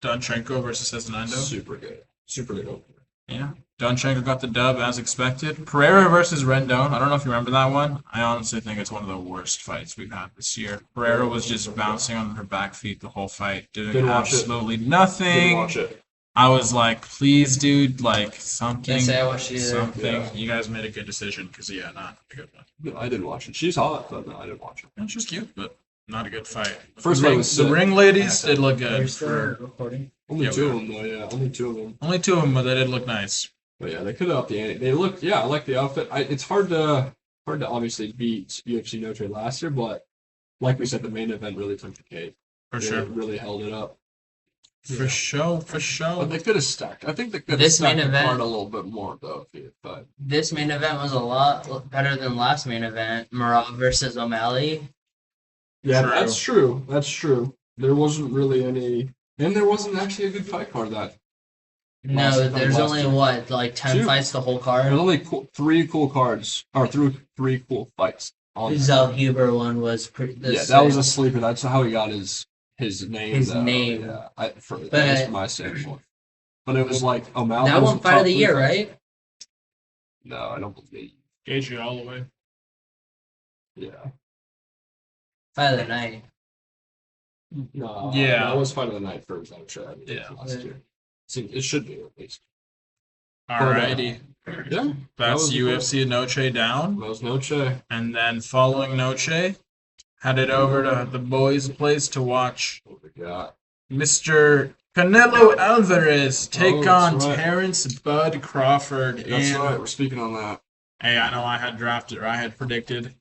Donchenko versus Esnando. Super good. Super good opener. Yeah. Donchenko got the dub as expected. Pereira versus Rendon. I don't know if you remember that one. I honestly think it's one of the worst fights we've had this year. Pereira was just bouncing on her back feet the whole fight, doing Didn't watch it. absolutely Didn't nothing. watch it. I was like, please, dude, like something. Can't say I watched either. Something. Yeah. You guys made a good decision because, yeah, not a good one. No, I didn't watch it. She's hot, but no, I didn't watch it. It's just cute, but not a good fight. First the fight ring, was the sick. ring ladies did look Are good. you still For, recording? Only Yeah, two we of them, though. Yeah, only two of them. only two of them, but they did look nice. But yeah, they could have upped the ante. They looked. Yeah, I like the outfit. It's hard to obviously beat UFC Noche last year, but like we said, the main event really took the cake. For They sure. really held it up. For sure. For But sure. they could have stacked. I think they could have This stacked main the event- card a little bit more though. But This main event was a lot better than last main event. Marab versus O'Malley. yeah, True. that's true. That's true. There wasn't really any, and there wasn't actually a good fight card that. No, Last- there's last only two. what, like 10 Two. fights the whole There's card. only three cool cards, or three cool fights. The Zell Huber one was pretty. Yeah, that was a sleeper. That's how he got his name. His though. name. Yeah, at least But- from my standpoint. But it was like O'Malley. that was one a fight of top the three year, fight. right? No, I don't believe. Gage Holloway. Yeah. Fight of the night. No. Yeah. That was fight of the night for Noche. Yeah. Last year. It should be at least. Alrighty. Yeah. That's was UFC Noche down. That was Noche. And then following Noche, headed over to the boys' place to watch What we got? Mr. Canelo Alvarez take Oh, on that's right. Terrence Bud Crawford. That's and, right. We're speaking on that. Hey, I know I had drafted, or I had predicted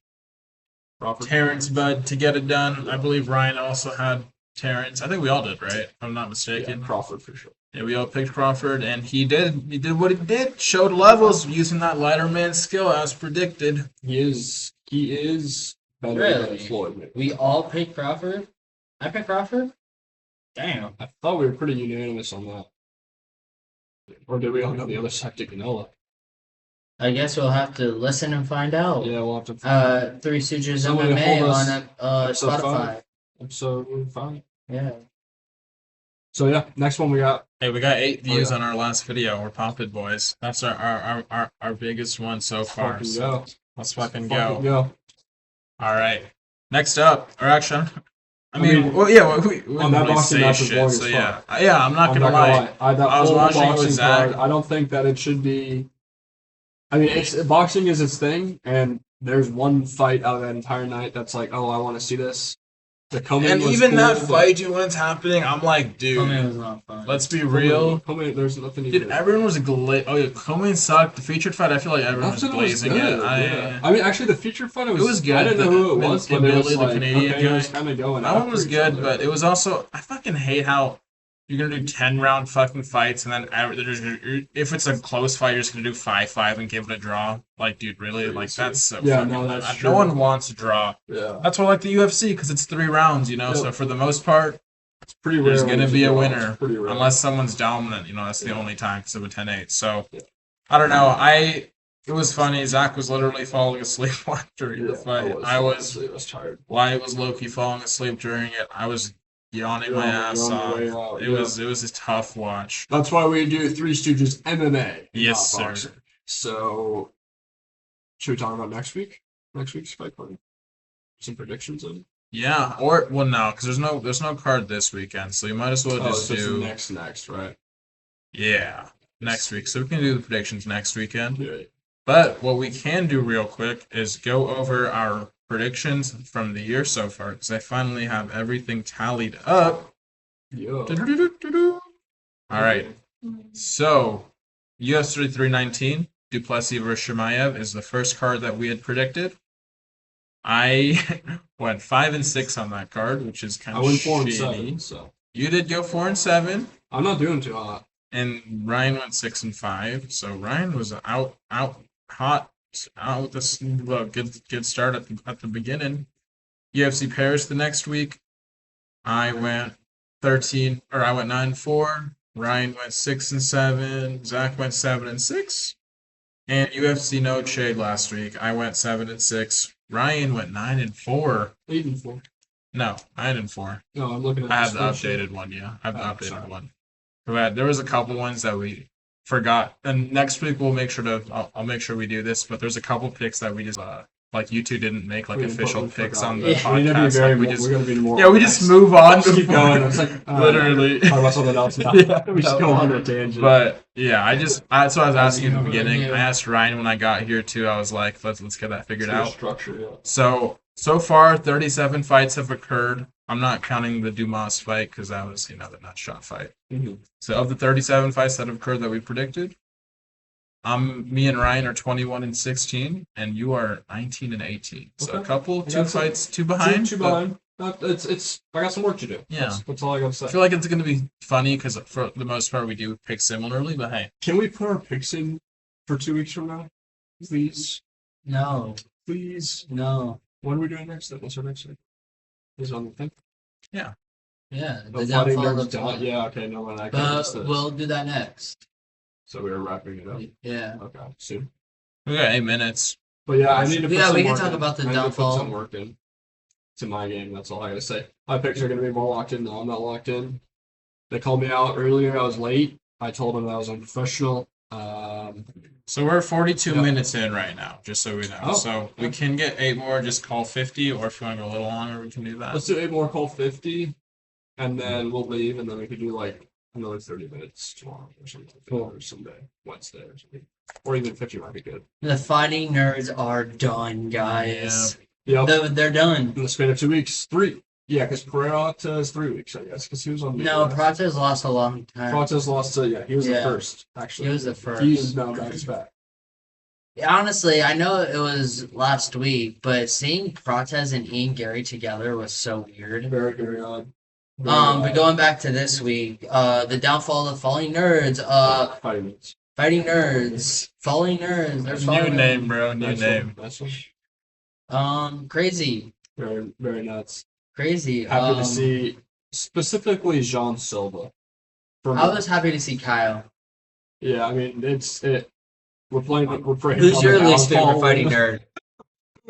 Crawford. Terrence Bud to get it done. I believe Ryan also had Terrence. I think we all did, right? If I'm not Yeah, mistaken. Crawford for sure. Yeah, we all picked Crawford, and he did what he did. Showed levels using that lighter man skill as predicted. He is better Really? than Floyd. Maybe. We all picked Crawford? I picked Crawford? Damn. I thought we were pretty unanimous on that. Or did we all go the other side to Canelo? I guess we'll have to listen and find out. Yeah, we'll have to. Three Stooges Somebody MMA hold us on episode Spotify. 5. Episode 5. Yeah. So yeah, next one we got. Hey, we got 8 views yeah. on our last video. We're popping, boys. That's our biggest one so far. Fucking So go. let's fucking Fucking go. go. All right. Next up, or actually, I I mean, mean, well, yeah, we on wouldn't that really boxing say match was shit. boring So as yeah, I'm not I'm gonna lie. That I was whole watching it with boxing Zach. card, I don't think that it should be. I mean, boxing is its thing, and there's one fight out of that entire night that's like, oh, I want to see this. The Coming And was even cool, that but- fight, dude, when it's happening, I'm like, Coming dude, was not fun. let's be real. Coming, there's nothing you Dude, can. everyone was Oh yeah, Coming sucked. The featured fight, I feel like everyone was Nothing was glazing good. it. Yeah. I mean, actually, the featured fight It was good. I didn't know who it The- was, the but it was Billy, the like, Canadian okay, it was guy. kind of going. That one after was each good, other. but it was also I fucking hate how you're gonna do 10-round fucking fights and then if it's a close fight, you're just gonna do 5-5 and give it a draw. Like, dude, really? Like that's so Yeah, fucking no, that's no true. one wants a draw. Yeah, That's why I like the UFC because it's 3 rounds, you know. Yep. So for the most part, it's pretty rare. there's when gonna it's be a draw. winner It's pretty rare. unless someone's dominant. You know, that's the Yeah. only time because of a 10-8. So Yeah. I don't know. It was funny. Zach was literally falling asleep during the fight. I was tired. Wyatt was low-key falling asleep during it. I was yawning my ass You're on off. your way out, It was a tough watch. That's why we do Three Stooges MMA. Yes, not sir. boxing. So, should we talk about next week? Next week's fight card? Some predictions in? Yeah, no, because there's no card this weekend, so you might as well just it's do next, right? next week. So we can do the predictions next weekend. Yeah. But what we can do real quick is go over our predictions from the year so far, because I finally have everything tallied up. Yeah. All right. So, UFC 319, Duplessis versus Shemaev is the first card that we had predicted. I went 5-6 on that card, which is kind of I went shitty. 4-7, so You did go 4-7, I'm not doing too hot. and Ryan went 6-5. So Ryan was out with this good start at the beginning. UFC Paris the next week. I went 9-4. Ryan went 6-7. Zach went 7-6. And UFC Noche last week, I went 7-6. Ryan went 9-4. 8-4. No, 9-4. No, I'm looking at I have the spreadsheet. updated one. Yeah, I have the updated sorry. one. But there was a couple ones that we forgot, and next week we'll make sure I'll make sure we do this. But there's a couple picks that we just like you two didn't make like We official picks forgot. on the We need to be podcast. very Like, we more, just we're gonna be more. yeah, we just move on. Let's keep going. It's like literally. talk about something else now. Yeah, we just go on a tangent. But yeah, that's what I was asking in the Yeah. beginning. I asked Ryan when I got here too. I was like, let's get that figured out. Structure, yeah. So far, 37 fights have occurred. I'm not counting the Dumas fight because that was the nut shot fight. Mm-hmm. So of the 37 fights that have occurred that we predicted, me and Ryan are 21-16, and you are 19-18. So Okay. two fights, two behind. Two but behind. It's. I got some work to do. Yeah. That's all I gotta say. I feel like it's going to be funny because for the most part we do pick similarly, but hey. Can we put our picks in for 2 weeks from now, please? No, Please. no. What are we doing next? What's our next thing? Is it on the thing? Yeah, The the fighting downfall nerds of down. Yeah. Okay. No one. I can't miss But this. we'll do that next. So we were wrapping it up. Yeah. Okay. Soon. We got 8 minutes. But yeah, I need to. Put Yeah, some we can work talk in. about the I need to put downfall. some work in to my game. That's all I gotta say. My picks are gonna be more locked in. No, I'm not locked in. They called me out earlier. I was late. I told them I was unprofessional. So we're 42 Yeah. minutes in right now, just so we know. Oh, So we can get 8 more, just call 50, or if you want to go a little longer, we can do that. Let's do 8 more, call 50, and then we'll leave, and then we could do like another 30 minutes tomorrow or something, or someday, Wednesday or something. Or even 50 might be good. The fighting nerds are done, guys. Yeah. They're done. In the span of 2 weeks, 3. Yeah, because Pereira is 3 weeks, I guess, because he was on the. No, Prates lost a long time. Prates lost to, he was the Yeah. first, actually. He was the first. He is now bounced back. Honestly, I know it was last week, but seeing Prates and Ian Gary together was so weird. Very, very odd. But going back to this week, the downfall of falling nerds, Fighting minutes. fighting nerds, falling nerds. They're New falling. name, bro. New Nice name. one. Nice one. Crazy, Very, very nuts. crazy. Happy to see specifically Jean Silva. I was happy to see Kyle. Yeah, I mean we're playing. Who's on your the least favorite downfall. fighty nerd?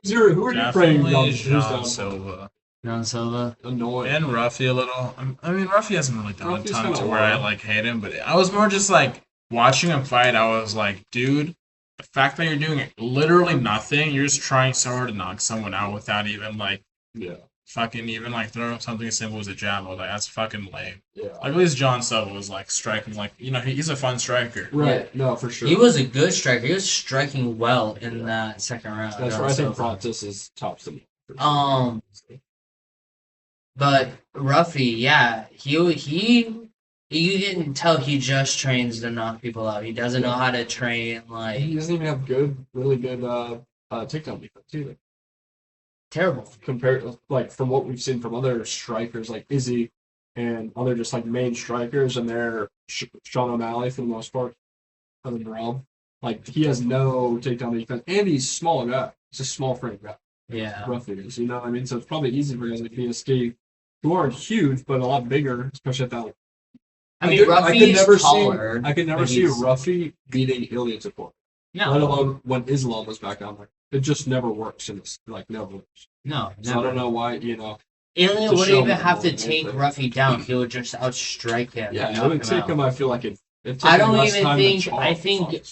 Who are you praying Definitely on? Who's Jean down? Silva. John Silva. Annoying. And Ruffy a little. I mean, Ruffy hasn't really done Ruffy's a ton kinda to where I wild. like hate him, but I was more just like watching him fight. I was like, dude, the fact that you're doing literally nothing, you're just trying so hard to knock someone out without even like Yeah, fucking even like throwing something as simple as a jab. I was like, that's fucking lame. yeah. Like at least John Silva was like striking, like he's a fun striker. Right. No, for sure. He was a good striker. He was striking well in that second round. That's John where I think Silva. Pratis is tops to me. But Ruffy, yeah, he you can tell he just trains to knock people out. He doesn't know how to train He like doesn't even have really good takedown defense either. terrible. Compared, like from what we've seen from other strikers like Izzy and other just like main strikers, and they're Sean O'Malley for the most part, other than Rob. Like he has no takedown defense, and he's a small guy. He's a small frame guy. Yeah. Roughly is, you know what I mean? So it's probably easy for guys like PSG who aren't huge but a lot bigger, especially at that. I mean, Ruffy's taller. I could never but see he's- Ruffy beating Ilya Topor. No, Let alone when Islam was back down there. It just never works in this, like never works. no, So I don't know why, Ilya To wouldn't show even him have to more take anything. Ruffy down. He would just outstrike him. Yeah, and it knock would take out. him. I feel like it'd take I him don't less even time think. to I talk. think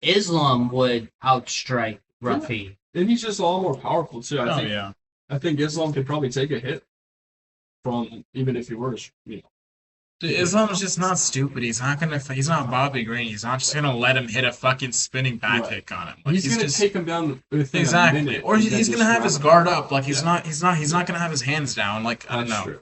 Islam would outstrike Ruffy. And he's just a lot more powerful too. Oh yeah. I think Islam could probably take a hit from even if he were to, Dude, Islam's just not stupid. He's not gonna. He's not Bobby Green. He's not just gonna let him hit a fucking spinning back Right. kick on him. Like, he's gonna just, take him down within a exactly. minute, Or and then he's just gonna have his wrap guard him up. Like he's Yeah. not. He's not gonna have his hands down. Like I don't That's know. true.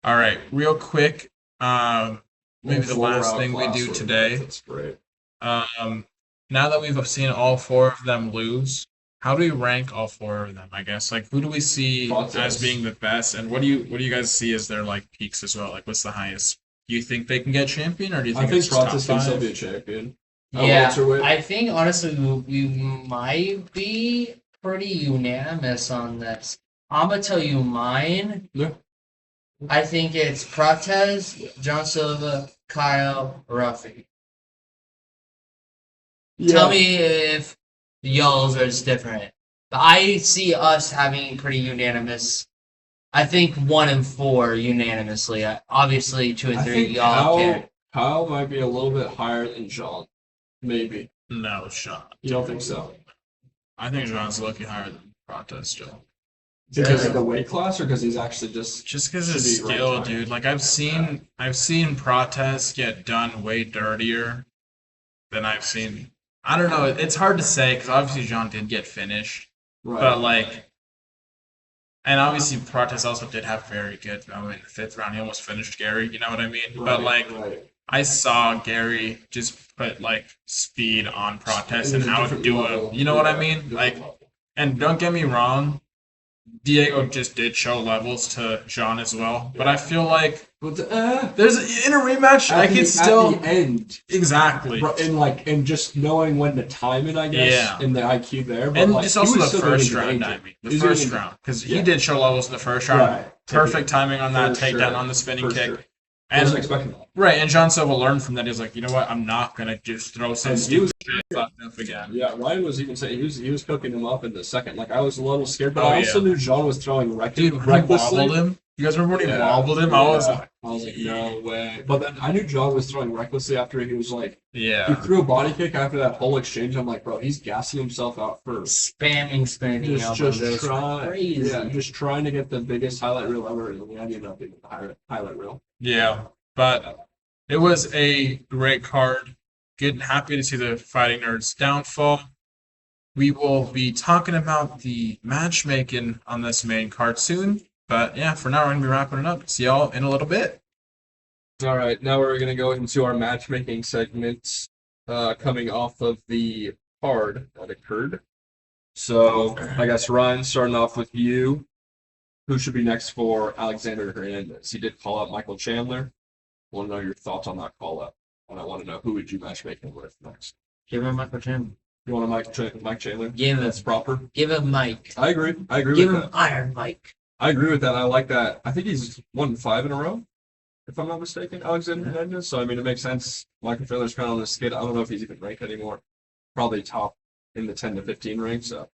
All right, real quick. Maybe the last 4-round thing we do class today. That's great. Now that we've seen all four of them lose, how do we rank all four of them? I guess like who do we see Fontes. as being the best, and what do you guys see as their like peaks as well? Like what's the highest? Do you think they can get champion, or do you I think think it's just top Francis can still five? be a champion. Yeah, Welterweight. I think honestly we might be pretty unanimous on this. I'm gonna tell you mine. Yeah. I think it's Prates, John Silva, Kyle, Ruffy. Tell me if y'all's is different. But I see us having pretty unanimous. I think 1 and 4 unanimously. Obviously 2 and I 3 think y'all care. Kyle might be a little bit higher than John. Maybe. No shot. You don't think so? I think John's looking higher than Prates still. Because of the weight class, or because he's actually just Because of should his be ranked skill, higher? dude. Like I've seen Prates get done way dirtier than I've seen. I don't know. It's hard to say because obviously John did get finished, right? but like, and obviously Prates also did have very good. I mean, the 5th round he almost finished Gary. You know what I mean? But like, right. I saw Gary just put like speed on Prates It and was a different outdo level. him. You know what I Yeah, mean? different Like, level. and don't get me wrong, Diego just did show levels to John as well. But I feel like But there's in a rematch, I could still at the end, exactly. and just knowing when to time it, I guess, Yeah. and the IQ there, but And like, just he also was the still gonna first be round, danger. I mean. The He was first gonna be- round. Because yeah. he did show levels in the first round. Right. Perfect timing on that For takedown sure. on the spinning For kick. sure. I wasn't And expecting that. right, and John Silva learned from that. He was like, you know what, I'm not gonna just throw some And he stupid was- shit fucked up again. Yeah, Ryan was even saying he was cooking him up in the second. Like I was a little scared, but Oh, I also yeah. knew John was throwing Dude, when he recklessly. wobbled him. You guys remember when he Yeah. wobbled him? I was like, no way. But then I knew John was throwing recklessly after he was like, he yeah. threw a body kick after that whole exchange. I'm like, bro, he's gassing himself out for Spamming spinning elbows. just It was crazy. just trying to get the biggest highlight reel ever, and we ended up being the highlight reel. Yeah. But it was a great card. Good, happy to see the Fighting Nerds downfall. We will be talking about the matchmaking on this main card soon. But yeah, for now, we're going to be wrapping it up. See y'all in a little bit. All right, now we're going to go into our matchmaking segments coming off of the card that occurred. So, I guess, Ryan, starting off with you. Who should be next for Alexander Hernandez? He did call out Michael Chandler. I want to know your thoughts on that call out. And I want to know who would you matchmake him with next. Give him Michael Chandler. You want a Mike Chandler? Give him. That's proper. Give him Mike. I agree. Give with him that. Iron Mike. I agree with that. I like that. I think he's won 5 in a row, if I'm not mistaken, Alexander Hernandez. So, I mean, it makes sense. Michael Chandler's kind of on the skid. I don't know if he's even ranked anymore. Probably top in the 10 to 15 range. So,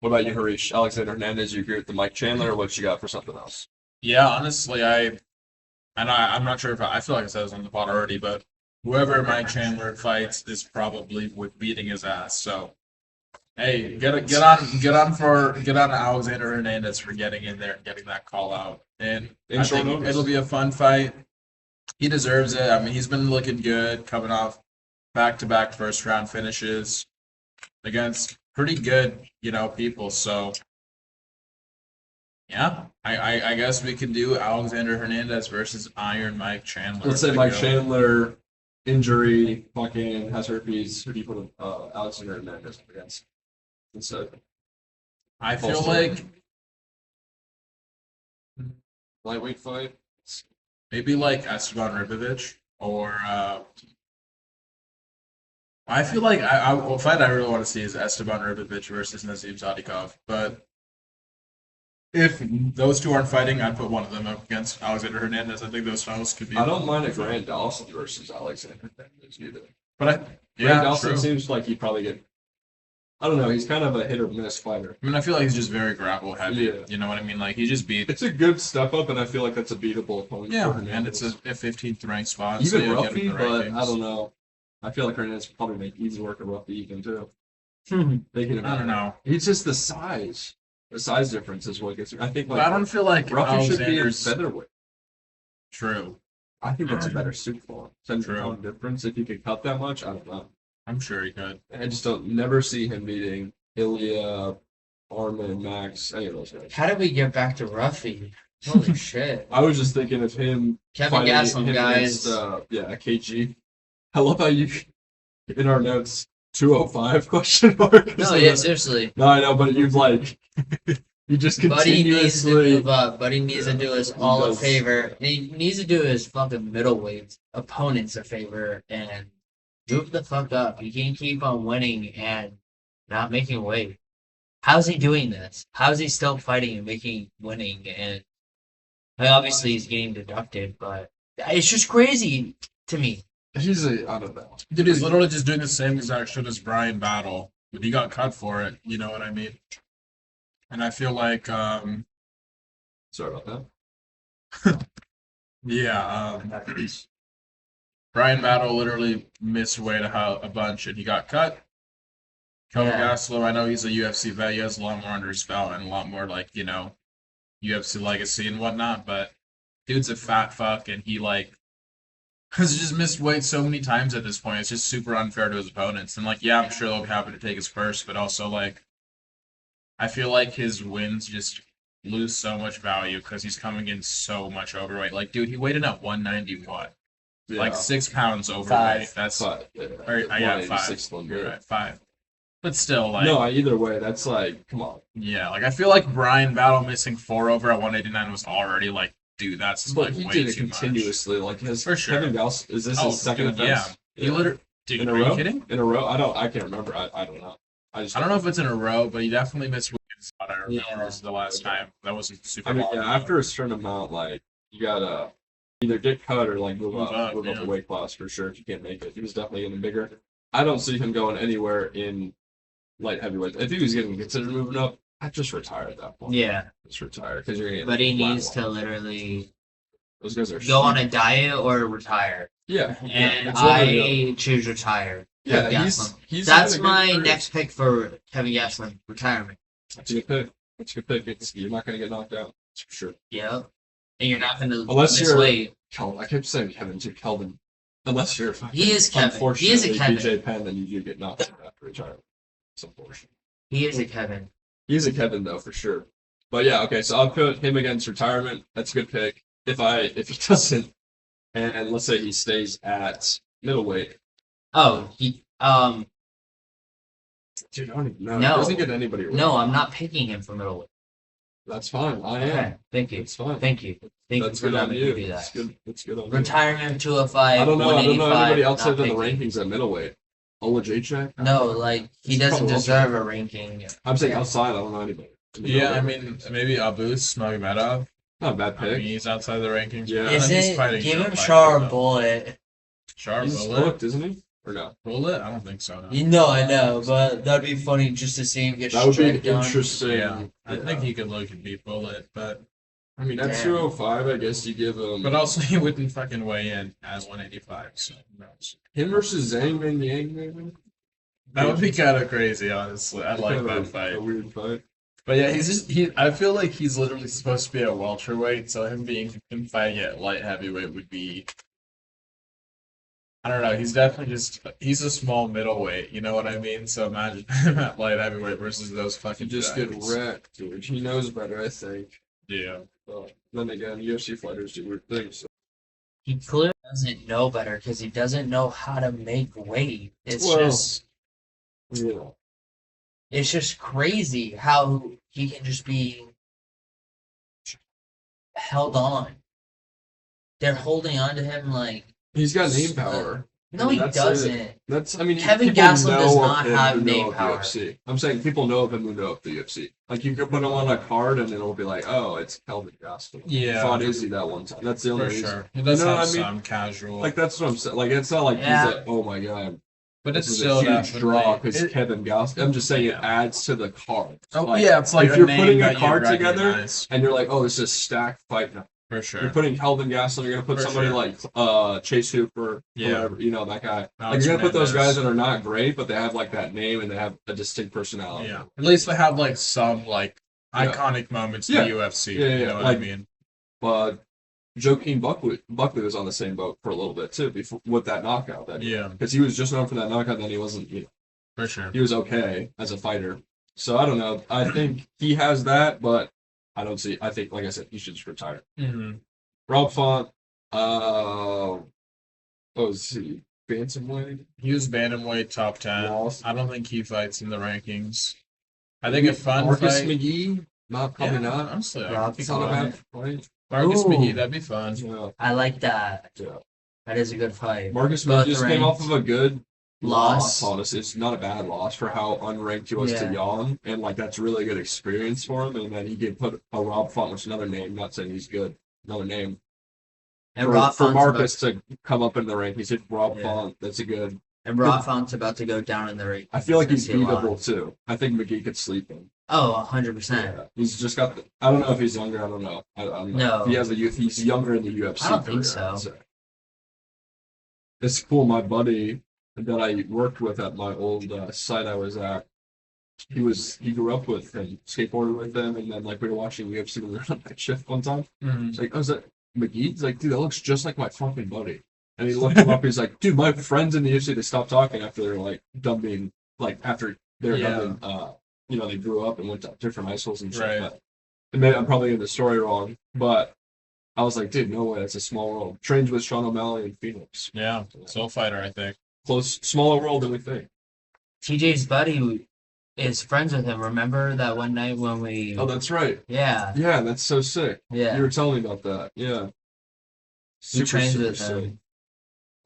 what about you, Harish? Alexander Hernandez, you agree with the Mike Chandler, or what you got for something else? Yeah, honestly, I'm not sure if I feel like I said this on the pod already, but whoever Mike Chandler fights is probably beating his ass. So, hey, get on Alexander Hernandez for getting in there and getting that call out, and In I short think notice. it'll be a fun fight. He deserves it. I mean, he's been looking good, coming off back-to-back first-round finishes against pretty good, people. So, yeah, I guess we can do Alexander Hernandez versus Iron Mike Chandler. Let's say There Mike you go. Chandler, injury, fucking has herpes. Who do you put Alexander Hernandez up against? Instead, I feel Also- like lightweight fight. maybe like Esteban Ribovic or I feel like a fight I really want to see is Esteban Ribovic versus Nazim Zadikov. But if those two aren't fighting, I'd put one of them up against Alexander Hernandez. I think those finals could be. I don't mind a Grant Dawson versus Alexander Hernandez either. But Grant yeah, Dawson true. seems like he'd probably get I don't know. He's kind of a hit or miss fighter. I mean, I feel like he's just very grapple heavy. Yeah. You know what I mean? Like he just beat. It's a good step up, and I feel like that's a beatable opponent. Yeah, and it's a 15th ranked spot. Even so Ruffy, but I don't know. I feel like Hernandez would probably make easy work of Ruffy even too. Thinking about I don't know. It's just the size. The size difference is what gets me. I think But like I don't feel like Ruffy should be in Alexander's featherweight. true. I think that's a better suit for him. 10 True. pound difference if you could cut that much. I don't know. I'm sure he could. I just don't never see him beating Ilya, Armin, Max, any of those guys. How did we get back to Ruffy? Holy shit. I was just thinking of him Kevin fighting Gastelum, him guys. against, KG. I love how you in our notes 205 question mark. No, yeah, seriously. No, I know, but you've like you just Buddy needs to continuously. move up. Buddy needs to do us all a favor. He needs to do his fucking middleweight opponents a favor and move the fuck up. He can't keep on winning and not making weight. How's he doing this? How's he still fighting and winning? And obviously he's getting deducted, but it's just crazy to me. He's I don't know. Dude, he's literally just doing the same exact shit as Brian Battle, but he got cut for it. You know what I mean? And I feel like, Sorry about that. yeah, Brian Battle literally missed weight a bunch, and he got cut. Kelvin Yeah. Gastelum, I know he's a UFC vet. He has a lot more under his belt and a lot more, like, you know, UFC legacy and whatnot, but dude's a fat fuck, and he, like, has just missed weight so many times at this point. It's just super unfair to his opponents. And, like, yeah, I'm sure they'll be happy to take his purse, but also, like, I feel like his wins just lose so much value because he's coming in so much overweight. Like, dude, he weighed in at 191. Yeah. Like 6 pounds overweight. Five. That's But, or, yeah, 5. You're right, 5. But still, like, No, either way, that's like, come on. yeah, like I feel like Brian Battle missing 4 over at 189 was already like, dude, that's But like he way did it too much. continuously. Like his For sure. Kevin Gauss, is this Oh, his second dude, offense? yeah. He literally, dude, In a are row? you kidding? In a row? I can't remember. I don't know. I don't know if it's in a row, but he definitely missed weight. I remember Yeah. this is the last time. That wasn't super I mean, long yeah, ago. after a certain amount, like you gotta either get cut or like move Move up up, a yeah. weight class for sure if you can't make it. He was definitely getting bigger. I don't see him going anywhere in light heavyweight. If he was getting considered moving up, I'd just retire at that point. Yeah, Just retire because you're gonna get but he flat needs to wall. literally Those guys are go on a diet or retire. yeah. And it's one or the other. I choose retire. Yeah, Kevin he's Gastelum. That's having a good my career. next pick for Kevin Gastelum, retirement. That's a good pick. That's a good pick. You're not gonna get knocked out. That's for sure. Yep. And you're not going to Unless miss you're- weight. Kelvin, I kept saying Kevin to Kelvin. Unless you're fucking He is Kevin. He is a unfortunately Kevin. BJ Penn, then you do get knocked out after retirement. It's unfortunate. He is a Kevin. He's a Kevin though for sure. But yeah, okay, so I'll put him against retirement. That's a good pick. If he doesn't, and let's say he stays at middleweight, Oh, dude, I don't even know. No. He doesn't get anybody. Right. no, I'm not picking him for middleweight. That's fine. I am. Okay, thank you. It's fine. Thank you. Thank That's you for good on letting you. me do That's that. good. That's good on you. Retirement 205, I don't know 185. anybody else not in the picking. rankings at middleweight. Ola Jacek? No, like, he He's doesn't probably deserve a ranking. I'm saying outside. I don't know anybody. Yeah, I mean, maybe Abus Magomedov. Not a bad I mean, pick. he's outside the rankings. Yeah. He's Isn't fighting give Joe him Biden, Char though. Bullet? Char He's Bullet? hooked, isn't he? Or no? Bullet? I don't think so. No. You know, I know, but that'd be funny just to see him get That would be stripped on. interesting. Yeah, I think he could look and beat Bullet, but I mean, at Damn. 205, I guess you give him. but also he wouldn't fucking weigh in at 185. So who knows? Him versus Zhang Ming Yang, maybe? That would be kind of crazy, honestly. I like Kind that of fight. A weird fight. But yeah, I feel like he's literally supposed to be a welterweight, so him fighting at light heavyweight would be. I don't know. He's a small middleweight. You know what I mean? So imagine him at light heavyweight versus those He fucking just get giants. wrecked, dude. He knows better, I think. Yeah. But then again, UFC fighters do weird things. So. He clearly doesn't know better because he doesn't know how to make weight. It's Well- just Yeah. it's just crazy how he can just be held on. They're holding on to him like He's got name power. no, he That's doesn't. That's, I mean, Kevin people Gastelum know does of not him have who know name of power. UFC. I'm saying people know of him who know of the UFC. Like, you could put him on a card and it'll be like, oh, it's Kelvin Gastelum. Yeah. Fought Izzy that one time. That's the only For reason. sure. He does You know have what I mean? some casual. Like, that's what I'm saying. Like, it's not like Yeah. he's like, oh my god, But This it's is still a huge definitely draw because it- Kevin Gastelum. I'm just saying it yeah. adds to the card. Oh yeah, it's like if a you're name putting a that you card together recognize. and you're like, oh, this is a stacked fight now. For You're sure. putting Kelvin Gastelum. You're gonna put For somebody sure. like Chase Hooper, Yeah. whatever. You know that guy. Like Alex you're gonna put those Hernandez. guys that are not great, but they have like that name and they have a distinct personality. Yeah. At least they have like some like Yeah. iconic moments Yeah. in the UFC. Yeah, yeah, You know what like- I mean? But Joaquin Buckley was on the same boat for a little bit too, before with that knockout. Yeah, Because he was just known for that knockout, then he wasn't. for sure. He was okay as a fighter. So I don't know. I think he has that, but I don't see. I think, like I said, he should just retire. Mm-hmm. Rob Font. What was he? Bantamweight. He was bantamweight top 10. Lost. I don't think he fights in the rankings. I think a fun Marcus fight. McGee. Probably Yeah, not. honestly, I Rob think It's not a Font. bad fight. Marcus Ooh. McGee, that'd be fun. Yeah. I like that. Yeah. That is a good fight. Marcus Both McGee just came off of a good loss. Honestly, it's not a bad loss for how unranked he was Yeah. to Jan, and like that's really good experience for him. And then he could put a Rob Font, which is another name. Not saying he's good, another name. And for, Rob for Font's Marcus to come up in the rank, he said Rob Yeah. Font. That's a good. and Rob Font's about to go down in the ring. I feel like he's See a lot. beatable too. I think McGee could sleep him. Oh, 100%. Yeah. He's just got. I don't know if he's younger. I don't know. I don't know. No. He has a youth. He's younger in the UFC. I don't think career, so. I'd say. It's cool. My buddy that I worked with at my old site I was at, he grew up with and skateboarded with them, and then like we were watching UFC when we were on night shift one time. Mm-hmm. It's like, oh, is that McGee? He's like, dude, that looks just like my fucking buddy. And he looked him up. He's like, dude, my friends in the UFC, they stopped talking after they're like done being like after they're Yeah. done being, they grew up and went to different high schools and shit. Right. But, and maybe I'm probably getting the story wrong, but I was like, dude, no way, that's a small world. Trains with Sean O'Malley in Phoenix. Yeah, soul fighter, I think. Close, smaller world than we think. TJ's buddy is friends with him. Remember that one night when we. Oh, that's right. Yeah. Yeah, that's so sick. Yeah. You were telling me about that. Yeah. He trains with him.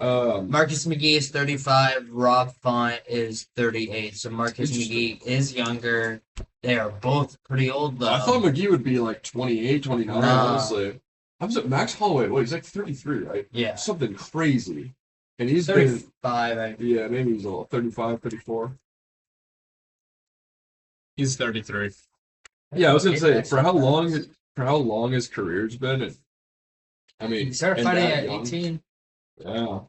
Marcus McGee is 35. Rob Font is 38. So Marcus Interesting. McGee is younger. They are both pretty old, though. I thought McGee would be like 28, 29, No. honestly. I was at Max Holloway. Wait, he's like 33, right? Yeah. Something crazy. And he's been, 35. yeah, maybe he's a little 35, 34. He's 33. Yeah, I was gonna say for how long his career's been, and I mean, He started and fighting that at young. 18. Yeah,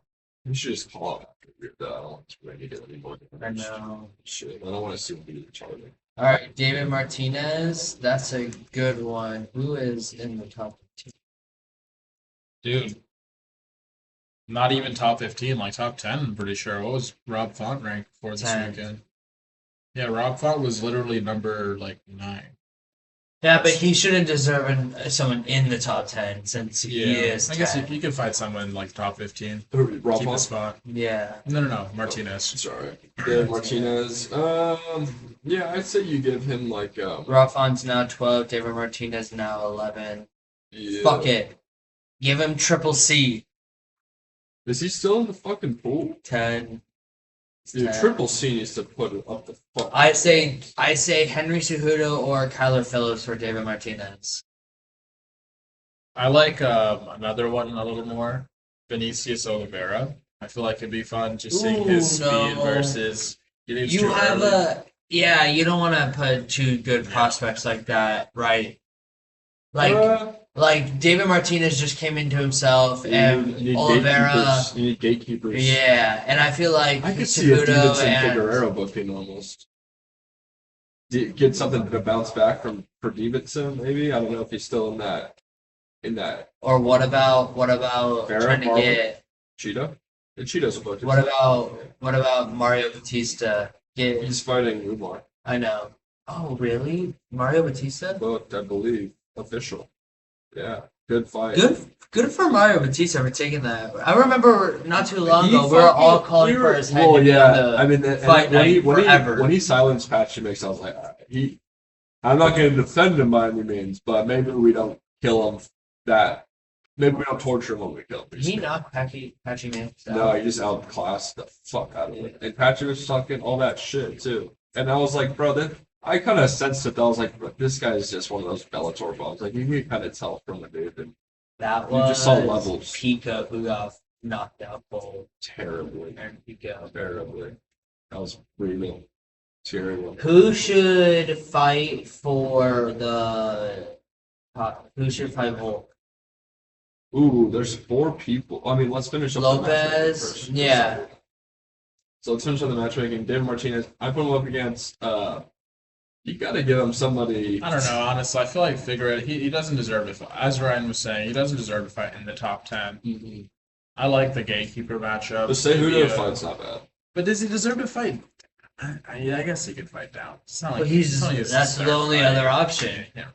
you should just call it after we're done. I don't want to bring it anymore. I know. Shit, I don't want to see him be retarded. All right, David Martinez. That's a good one. Who is in the top 15? Dude. Not even top 15, like top 10, I'm pretty sure. What was Rob Font ranked for this 10. weekend? Yeah, Rob Font was literally number like 9. Yeah, but he shouldn't deserve someone in the top 10 since he Yeah, is I guess 10. you could find someone like top 15. Rob Keep a Font? spot. Yeah. No, Martinez. Sorry, David Martinez. Yeah, I'd say you give him like Rob Font's now 12. David Martinez now 11. yeah. Fuck it. Give him triple C. Is he still in the fucking pool? 10. Dude, 10. Triple C needs to put it up the fuck. I say Henry Cejudo or Kyler Phillips for David Martinez. I like another one a little more, Vinicius Oliveira. I feel like it'd be fun just seeing his Ooh, speed no. versus. You have you don't want to put two good prospects like that, right? Like David Martinez just came into himself, and you need Oliveira. gatekeepers. You need gatekeepers. Yeah, and I feel like I could see a Cejudo Davidson and Figueroa booking almost. Get something to bounce back for Davidson, maybe. I don't know if he's still in that or what about Vera, trying to Marlon? get Cheetah. The Cheetah's a book. what about Mario Batista? Get He's fighting Umar. I know. Oh really? Mario Batista? Booked, I believe. Official. Yeah. Good fight. Good for Mario Batista for taking that. I remember not too long He ago we were all fucking- calling we for were- his head well, to be yeah. on the I mean, fight night forever. When he silenced Patrick Mix, I was like, all right, I'm not going to defend him by any means, but maybe we don't kill him. Maybe we don't torture him when we kill him. Did he knock Patrick Mix out? No, he just outclassed the fuck out of him. And Patrick was talking all that shit too. And I was like, bro, I kind of sensed it. I was like, bro, this guy's just one of those Bellator bombs. Like you can kind of tell from the dude. And That you was just saw levels. peak of who got knocked out cold. Terribly. There you go. Terribly. That was brutal. Terrible. Who should fight for the? Who should fight Volk? Ooh, there's 4 people. I mean, let's finish up the matchmaking Lopez. first. Yeah. So let's finish up the matchmaking. David Martinez, I put him up against, you gotta give him somebody. I don't know, honestly. I feel like Figueroa, he doesn't deserve to fight. As Ryan was saying, he doesn't deserve to fight in the top 10. Mm-hmm. I like the gatekeeper matchup. The Cejudo fight's not bad. But does he deserve to fight? I guess he could fight down. It's not like But it's not like it's that's his the third only fight. other option. Yeah.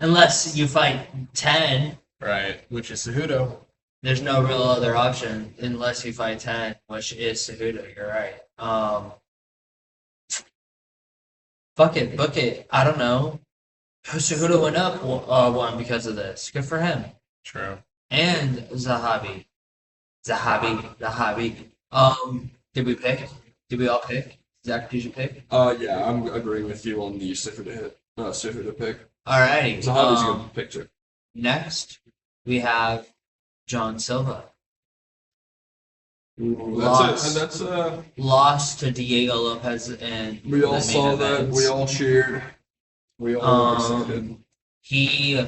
Unless you fight 10, Right, which is Cejudo. there's no real other option unless you fight 10, which is Cejudo. You're right. Fuck it, book it. I don't know. Cejudo went up one because of this. Good for him. True. And Zahabi. Did we pick? Did we all pick? Zach, did you pick? Yeah, I'm agreeing with you on the Cejudo pick. Alrighty. Zahabi's a good picture. Next, we have John Silva. That's Lost to Diego Lopez and we all the main saw that. events. We all cheered. We all were excited. He,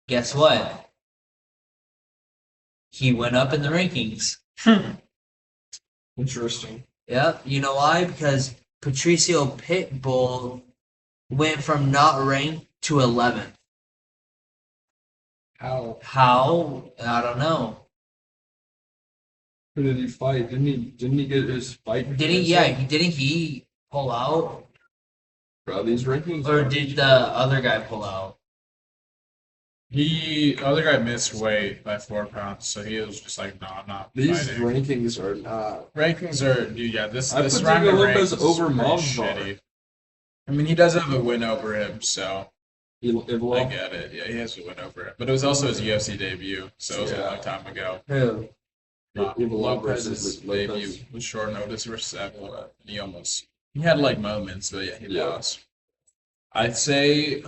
guess what? He went up in the rankings. Interesting. Yep. You know why? Because Patricio Pitbull went from not ranked to 11th. How? How? I don't know. Who did he fight? Didn't he get his fight? Didn't he pull out? Bro, these rankings. Or did the other guy pull out? The other guy missed weight by 4 pounds, so he was just like, no, I'm not These fighting. rankings are not. Rankings are, dude, yeah, this I this put round Diego of Lopez rankings over is pretty Masvidal. shitty. I mean, he does have a win over him, so I Ivalo. get it. Yeah, he has a win over him. But it was also his UFC debut, so it was a long time ago. Who? Ivalo Lopez's versus Lopez. debut was short notice versus Evelyn, and he had like moments, but yeah, he lost. I'd say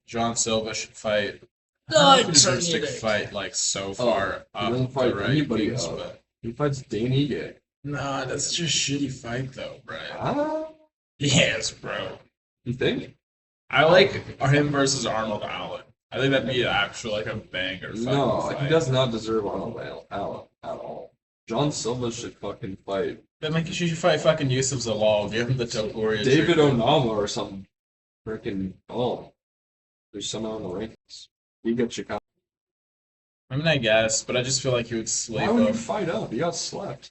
John Silva should fight. I don't know if he deserves to fight like so far he up doesn't fight the anybody rankings, up. but He fights Danny Gay. nah, that's just a shitty fight though, Brian. Ah, Yes, bro. you think? I like him versus Arnold Allen. I think that'd be actually like a banger fucking No, fight. he does not deserve Arnold Allen at all. John Silva should fucking fight Then like you should fight fucking Yusuf Zalal. Give him the Topuria. David treatment. Onama or some freaking there's someone on the rankings. He got Chicago. I mean, I guess, but I just feel like he would sleep Why would you him. fight up? He got slept.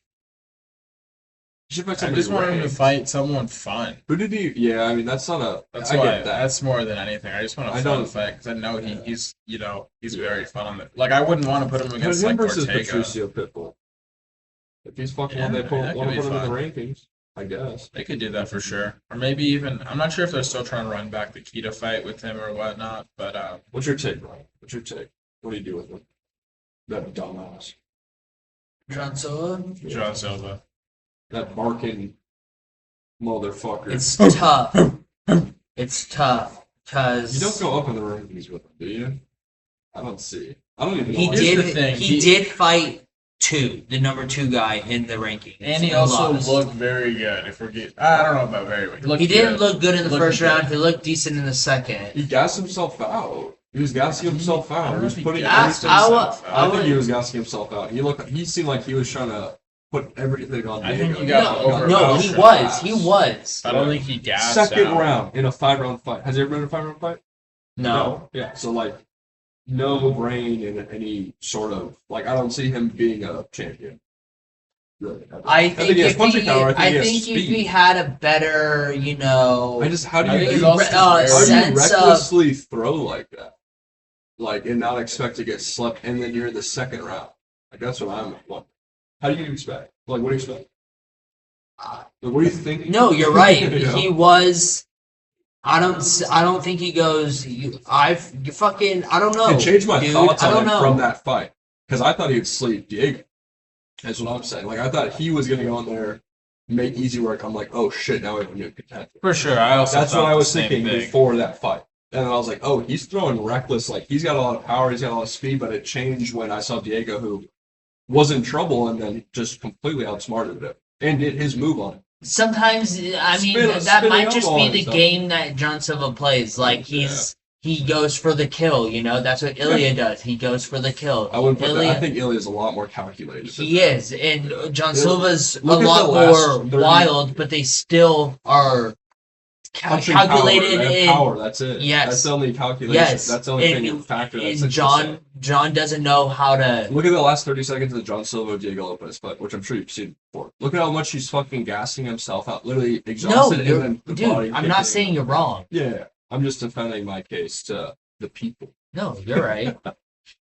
You should fight I somebody just want him to ranked. fight someone fun. Who did he? Yeah, I mean that's not a. That's I why. get that. That's more than anything. I just want a I fun don't- fight because I know he's he's very fun on it. Like I wouldn't want to put him Put against him like versus Ortega. Patricio Pitbull. If he's fucking Yeah, one, they that want could to be put him in the fun. rankings. I guess. They could do that for sure, or maybe even I'm not sure if they're still trying to run back the Kita fight with him or whatnot. But What's your take, Ryan? What's your take? What do you do with him? That dumbass. John Silva? John Silva. That barking motherfucker. It's tough. It's tough because You don't go up in the rankings with him, do you? I don't see. I don't even know. he why- Here's the did. thing, He he- did fight the number 2 guy in the rankings, And he also lost. looked very good. If we're getting, I don't know about very good. He didn't look good in the Looked first good. round. He looked decent in the second. He gassed himself out. He was gassing himself I out. don't He know was if he putting gassed everything. himself out. I think he was gassing himself out. He seemed like he was trying to put everything on I think Diego. he got over- No, he was. He was. I don't think he gassed Second out. round in a 5-round fight. Has he ever been in a 5-round fight? No. Yeah. So like, no brain in any sort of like. I don't see him being a champion. Really. I think he has if punching he, power. I he has think if speed. he had a better, I just how do I you think do he's also how do you sense of recklessly throw like that? Like and not expect to get slept and then you're in the second round. Like that's what I'm wondering. How do you expect? Like what do you expect? Like, what do you think? no, you're right. You know? He was. I don't think he goes. I don't know. It changed my dude. thoughts I on don't him know. from that fight because I thought he would sleep Diego. That's what I'm saying. Like I thought he was gonna go in there, make easy work. I'm like, oh shit, now we have a new contender. For sure. I also That's thought what I the was same thinking thing. before that fight. And then I was like, oh, he's throwing reckless. Like, he's got a lot of power, he's got a lot of speed, but it changed when I saw Diego, who was in trouble and then just completely outsmarted it and did his move on it. Sometimes, I mean, that might just be the game that John Silva plays. Like, he goes for the kill, you know? That's what Ilya does. He goes for the kill. I wouldn't put that. I think Ilya's a lot more calculated. He is, and John Silva's a lot more wild, but they still are calculated in power. That's it. Yes, that's the only calculation. Yes, that's the only thing factor. That's John doesn't know how to look at the last 30 seconds of the John Silva Diego Lopes fight, which I'm sure you've seen before. Look at how much he's fucking gassing himself out, literally exhausted. Dude, I'm not saying you're wrong. Yeah, I'm just defending my case to the people. No, you're right.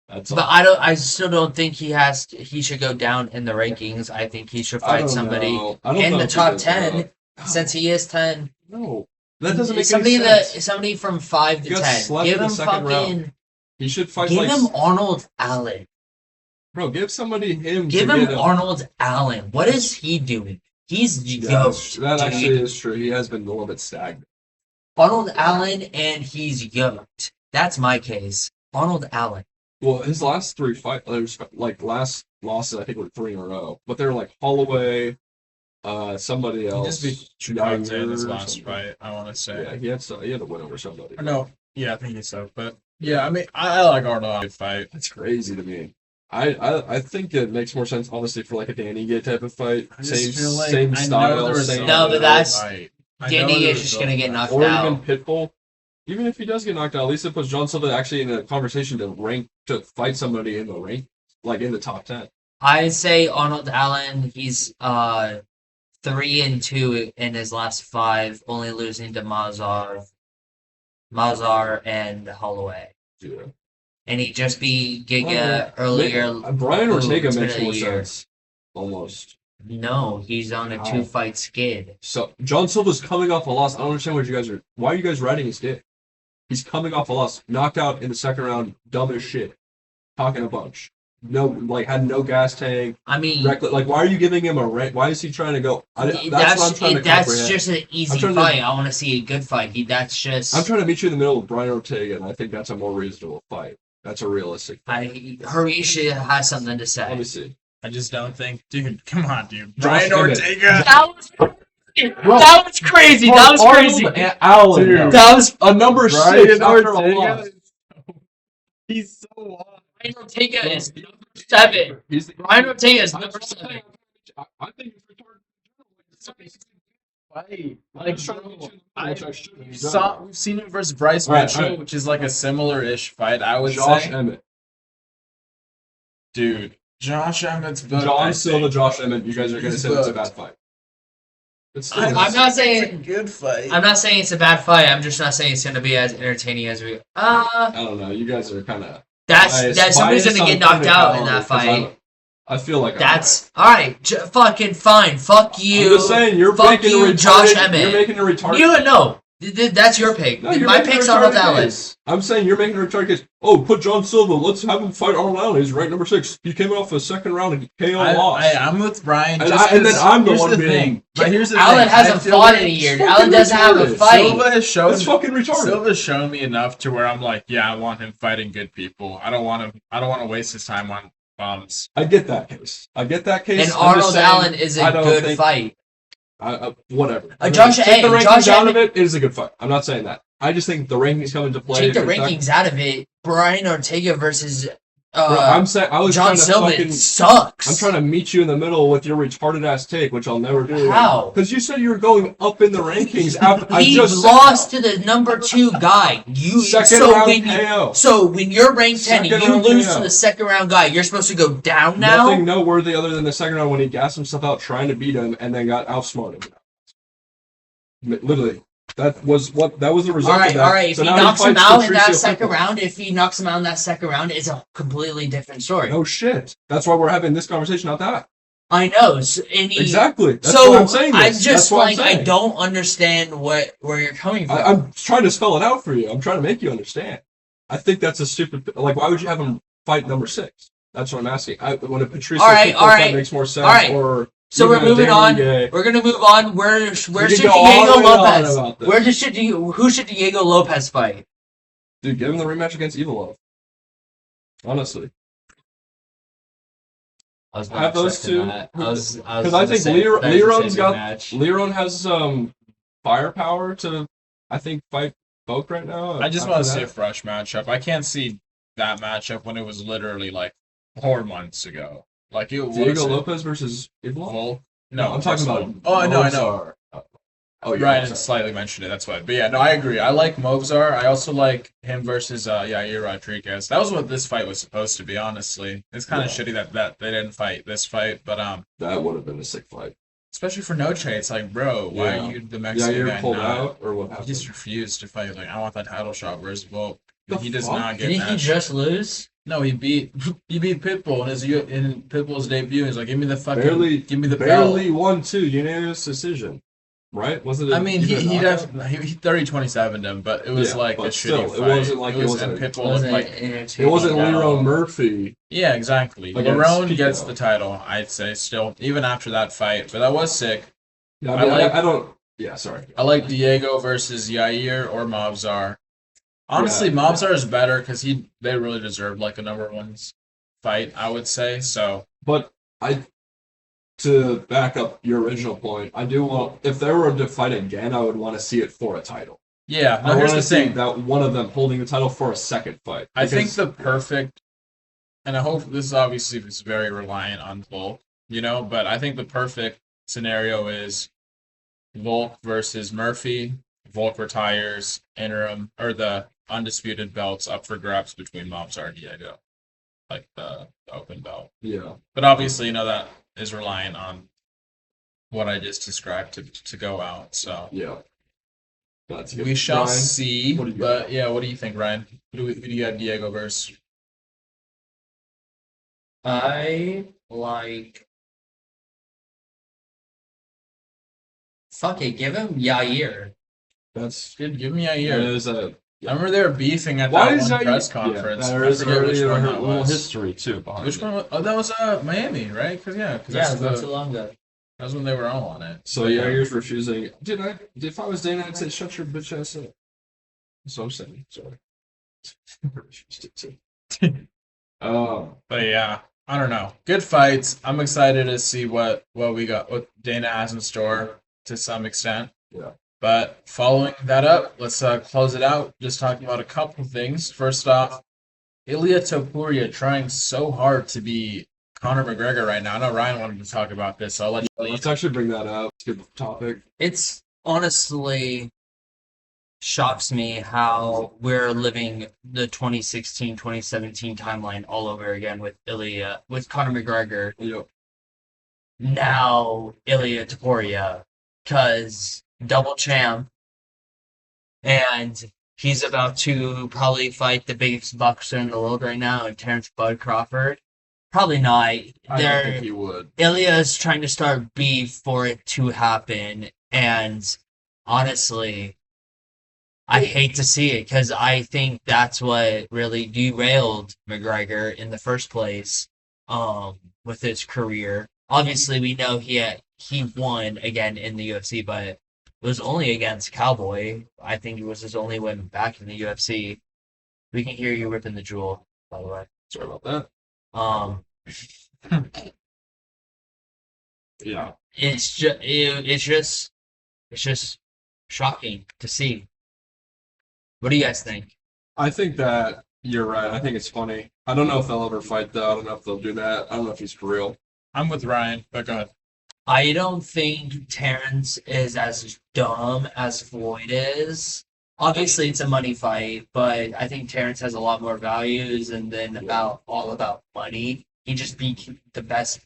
That's all. But I still don't think he should go down in the rankings. I think he should fight somebody in the top 10, since he is 10. No. That doesn't make any sense. Somebody from 5 to 10. Give him fucking round. He should fight. Give him Arnold Allen. Bro, give somebody him. Give him Arnold Allen. What is he doing? He's yoked. That actually is true. He has been a little bit stagnant. Arnold Allen, and he's yoked. That's my case. Arnold Allen. Well, his last 3 fights, like last losses, I think were 3 in a row. But they're like Holloway. Somebody else. He just beat Chikadze in his last fight, I want to say. Yeah, he had a win over somebody. No, yeah, I think so. But yeah, I mean, I like Arnold good fight. That's crazy to me. I think it makes more sense, honestly, for like a Danny Gay type of fight. Same style. No, but that's Danny is just gonna get knocked out. Or even Pitbull. Even if he does get knocked out, at least it puts John Silva actually in a conversation to fight somebody in the rank, like in the top 10. I say Arnold Allen. He's 3-2 in his last 5, only losing to Mazar and Holloway. Yeah. And he just beat Giga earlier. Brian Ortega makes more sense. Almost. No, he's on a 2-fight skid. So John Silva's coming off a loss. I don't understand what you guys are. Why are you guys riding his dick? He's coming off a loss, knocked out in the second round, dumb as shit, talking a bunch. No, like had no gas tank. I mean, like why are you giving him a rank? Why is he trying to go? That's what I'm trying to That's just an easy fight. I want to see a good fight. I'm trying to meet you in the middle with Brian Ortega, and I think that's a more reasonable fight. That's a realistic fight. Harish has something to say. Let me see. I just don't think, dude. Come on, dude. Brian Ortega. That was crazy. That was crazy. Allen. Dude. That was a number 6. Brian Ortega. He's so long. Brian Ortega is number 7. Brian Ortega is number 7. I think it's retarded. We've seen him versus Bryce Mitchell, which is like a similar-ish fight. I would Josh say. Emmett. Dude, Josh Emmett's better. John Silva, Josh Emmett. You guys are going to say it's a bad fight. I'm not saying it's a good fight. I'm not saying it's a bad fight. I'm just not saying it's going to be as entertaining as we. I don't know. You guys are kind of. That's somebody's going to get knocked out in that fight. I feel like that's all right. Fucking fine. Fuck you. I'm just saying you're fuck you, Josh Emmett. You're making a retarded. You know. That's your pick. No, my pick's Arnold Allen. I'm saying you're making a retarded case. Oh, put John Silva. Let's have him fight Arnold Allen. He's ranked number 6. He came off a second round and KO loss. I'm with Brian. And then I'm the one being. But here's the Allen thing. hasn't fought in a year. Allen doesn't have a fight. Silva has shown. That's fucking retarded. Silva's shown me enough to where I'm like, yeah, I want him fighting good people. I don't want to waste his time on bums. I get that case. And Arnold Allen is a good fight. Whatever. Josh out of it is a good fight. I'm not saying that. I just think the rankings come into play. Take the rankings out of it. Brian Ortega versus I'm saying I was John Silva sucks. I'm trying to meet you in the middle with your retarded ass take, which I'll never do. How? Because you said you were going up in the rankings. He lost to the number 2 guy. So when you're ranked 10 and you lose to the second round guy, you're supposed to go down now? Nothing noteworthy other than the second round when he gassed himself out trying to beat him and then got outsmarted. Literally. That was the result of that. All right. If he knocks him out in that second round, it's a completely different story. No shit. That's why we're having this conversation, not that. I know. Exactly. That's why I'm saying this. I'm just like, I don't understand where you're coming from. I'm trying to spell it out for you. I'm trying to make you understand. I think that's a stupid. Like, why would you have him fight number 6? That's what I'm asking. When a Patricio fight makes more sense. All right. Or so we're moving on. We're gonna move on. Where should Diego Lopez? Who should Diego Lopez fight? Dude, give him the rematch against Evil Love. Honestly. I was I not have those expecting two. that. Because I I think saying, Leron's got match. Leron has firepower to, I think, fight Volk right now. I just after want to see that. a fresh matchup. I can't see that matchup when it was literally like 4 months ago. Like it Diego was Lopes versus Evil Love? Volk. No, No, I'm talking about. Oh, I know. Mozart. Oh, yeah. Ryan sorry. slightly mentioned it. That's why. But yeah, no, I agree. I like Mozart. I also like him versus Yair Rodriguez. That was what this fight was supposed to be. Honestly, it's kind of Yeah. shitty that they didn't fight this fight. But That would have been a sick fight. especially for Noche, it's like, bro, why Yeah. are you the Mexican Yair guy pulled not? out, or what He happened? just refused to fight. Like, I want that title shot. Whereas Volk, The he does fuck? not get Didn't he that. just lose? No, he beat Pitbull in Pitbull's debut. He's like, give me the fucking, Barely, give me the barely belt. won two unanimous decision, right? Wasn't it? I mean, even a he knockout? definitely he 30-27'd him, but it was Yeah, like a but shitty still, fight. it wasn't like it was, wasn't- and Pitbull Wasn't looked like It wasn't entertaining at all. Leron Murphy. yeah, exactly. Against Lerone gets Pico. the title, I'd say still, even after that fight. But that was sick. Yeah, I like- I don't. Yeah, sorry. I like Diego versus Yair or Mobzar. Honestly, Yeah. Mobzar is better because they really deserve like a #1 fight, I would say. So But to back up your original point, I do want, if there were to fight again, I would want to see it for a title. yeah, I no, here's want the to see thing. that one of them holding the title for a second fight. I think Because- the perfect, and I hope this is obviously is very reliant on Volk, but I think the perfect scenario is Volk versus Murphy. Volk retires, interim, or the undisputed belts up for grabs between Mobzar and Diego, like the open belt. yeah, But obviously, that is reliant on what I just described to go out. So yeah. That's good. we shall Ryan, see. what do you But got? yeah, what do you think, Ryan? Who do you have Diego versus? I like. Fuck it, give him Yair. That's Dude, give me that Yair. is a. I remember they were beefing at Why that is one that? press Yeah, conference. there I is forget which already one a that little was. history too behind Which it. one? Oh, that was Miami, right? Because Yeah, that's not too long ago. that was when they were all on it. So Yair's refusing. If I was Dana, I'd say shut your bitch ass up. That's what I'm saying. Sorry. I refused it too. But yeah, I don't know. Good fights. I'm excited to see what what Dana has in store to some extent. Yeah. But following that up, let's close it out. Just talking about a couple things. First off, Ilia Topuria trying so hard to be Conor McGregor right now. I know Ryan wanted to talk about this, so I'll let you lead. Let's actually bring that up. It's a good topic. It's honestly shocks me how we're living the 2016, 2017 timeline all over again with Conor McGregor. Yep. Now Ilia Topuria, because double champ, and he's about to probably fight the biggest boxer in the world right now, Terrence Bud Crawford. Probably not. I don't think he would. Ilya is trying to start beef for it to happen, and honestly, I hate to see it because I think that's what really derailed McGregor in the first place, with his career. Obviously, we know he won again in the UFC, but it was only against Cowboy. I think it was his only win back in the UFC. We can hear you ripping the jewel, by the way. Sorry about that. Yeah. It's just shocking to see. What do you guys think? I think that you're right. I think it's funny. I don't know if they'll ever fight though. I don't know if they'll do that. I don't know if he's for real. I'm with Ryan, but go ahead. I don't think Terrence is as dumb as Floyd is. Obviously, it's a money fight, but I think Terrence has a lot more values and then all about money. He just beat the best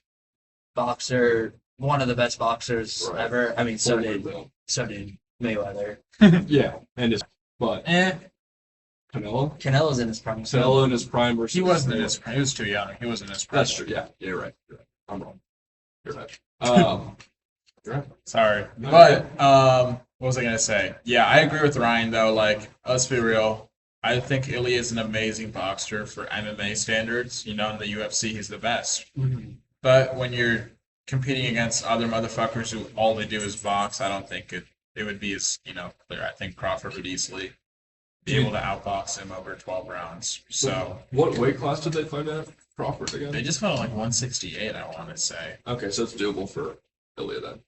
boxer, one of the best boxers Right. ever. I mean, so Forward, did though. Mayweather. Yeah, and his but Canelo. Canelo's in his prime. Canelo in his prime versus. He wasn't in his prime. He was too young. He wasn't in his prime. That's true. Yeah, you're right. You're right. I'm wrong. You're right. You're right. Sorry. No, But what was I gonna say? Yeah, I agree with Ryan though. Like, let's be real. I think Ilya is an amazing boxer for MMA standards. In the UFC, he's the best. But when you're competing against other motherfuckers who all they do is box, I don't think it would be as clear. I think Crawford would easily be able to outbox him over 12 rounds. So What weight class did they fight at? Crawford again? they just fought at like 168, I want to say. Okay, so it's doable for Ilya then.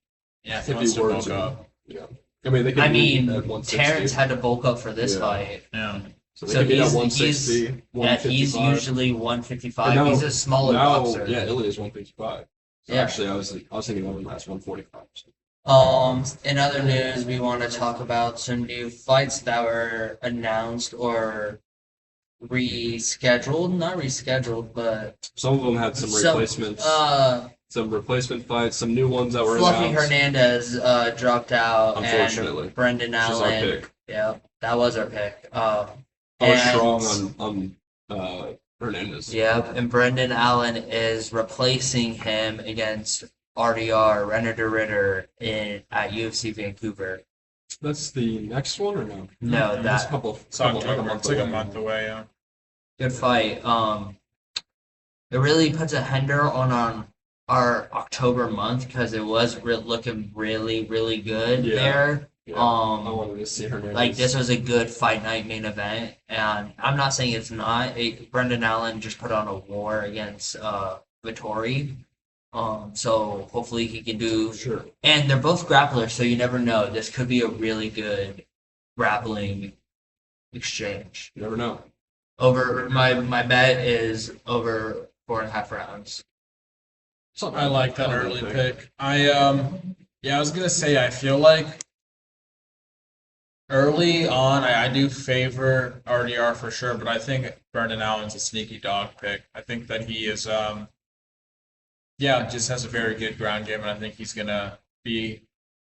Yeah, if he If wants he to were bulk to. up. Yeah. I mean, they could I meet mean, at 160. Terrence had to bulk up for this Yeah. fight. Yeah. So they So could meet at he's 160, yeah, 155. he's usually 155. Or no, He's a smaller now, boxer. Yeah, Ilya's 155. So Yeah. actually, I was thinking of him as 145. In other news, we want to talk about some new fights that were announced or rescheduled. Not rescheduled, but Some of them had some replacements. Some replacement fights, some new ones that were Fluffy announced. Hernandez dropped out, Unfortunately. and Brendan Which is our Allen. pick. Yeah, that was our pick. I was and- strong on Hernandez. Yep, and Brendan Allen is replacing him against RDR Renner de Ritter at UFC Vancouver. That's the next one or no? No, That's that It's October. It's like a month away, yeah. good fight. It really puts a hinder on our October month because it was looking really, really good Yeah. there. Yeah. I wanted to see Hernandez. Like this was a good fight night main event, and I'm not saying it's not. Brendan Allen just put on a war against Vittori, so hopefully he can do. Sure. And they're both grapplers, so you never know. This could be a really good grappling exchange. You never know. Over my bet is over 4.5 rounds. Something I like that don't early think. pick. I was gonna say I feel like early on I do favor RDR for sure, but I think Brendan Allen's a sneaky dog pick. I think that he is just has a very good ground game, and I think he's gonna be.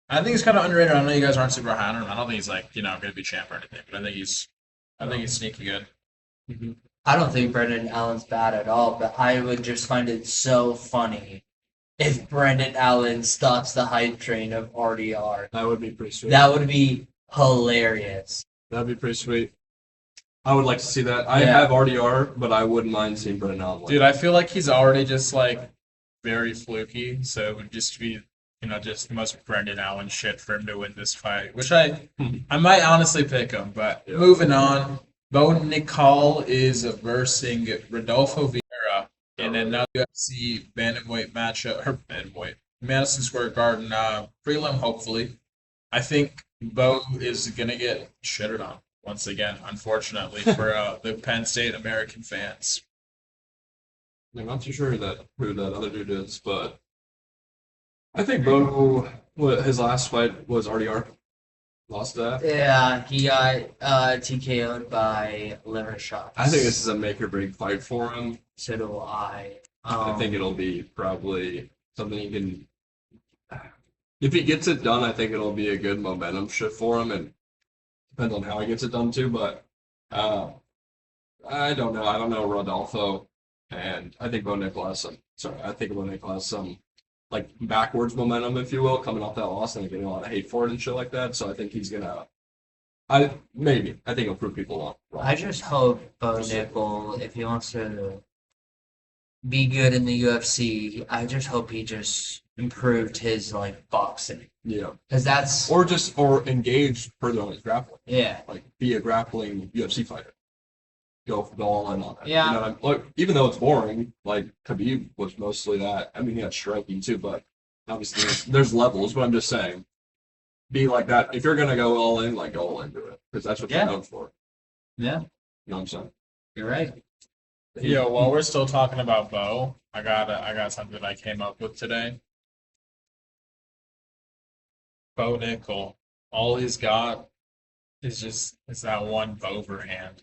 I think he's kind of underrated. I know you guys aren't super high on him. I don't think he's like gonna be champ or anything, but I think he's sneaky good. I don't think Brendan Allen's bad at all, but I would just find it so funny if Brendan Allen stops the hype train of RDR. That would be pretty sweet. That would be hilarious. That'd be pretty sweet. I would like to see that. I Yeah. have RDR, but I wouldn't mind seeing Brendan Allen win. Dude, I feel like he's already just like very fluky, so it would just be just the most Brendan Allen shit for him to win this fight, which I might honestly pick him. But Yeah. moving on, Bo Nicol is versing Rodolfo Vieira in another UFC bantamweight matchup, or bantamweight, Madison Square Garden prelim. Hopefully, I think Bo is gonna get shitted on once again, unfortunately for the Penn State American fans. I'm not too sure who that other dude is, but I think Bo, his last fight was RDR. Lost that. Yeah, he got TKO'd by liver shots. I think this is a make or break fight for him. So do I. I think it'll be probably something he can. If he gets it done, I think it'll be a good momentum shift for him, and depends on how he gets it done too. But I don't know. I don't know Rodolfo, and I think Bo Nicol has some like backwards momentum, if you will, coming off that loss and getting a lot of hate for it and shit like that. So I think he's gonna. I think he'll prove people wrong. I just hope Bo Nicol, if he wants to be good in the UFC, I just hope he just improved his like boxing, Yeah. because that's Or engage further on his grappling. yeah. Like be a grappling UFC fighter. Go all in on that. Yeah. You know, like, even though it's boring, like Khabib was mostly that. I mean, he had striking too, but obviously there's levels. But I'm just saying, be like that. If you're gonna go all in, like go all into it, because that's what Yeah. you're known for. Yeah, You know what I'm saying? you're right. Yo, while we're still talking about Bo, I got something I came up with today. Bo Nicol, all he's got is that one overhand.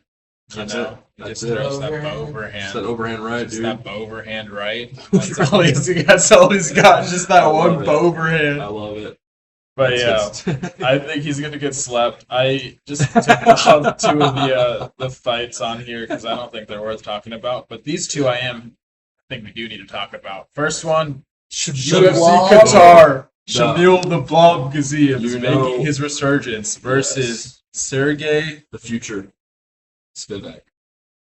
That's He it. just That's it. throws that Overhand. overhand. It's that overhand right, Just dude. that overhand right. That's all he's got. Just that I love one it. overhand. I love it. But yeah, I think he's gonna get slept. I just took off two of the fights on here because I don't think they're worth talking about. But these two, I think we do need to talk about. First one, UFC Shabab. Qatar. The- Shamil the Blob Gaziev is You know- making his resurgence versus Sergey. the future Spivak.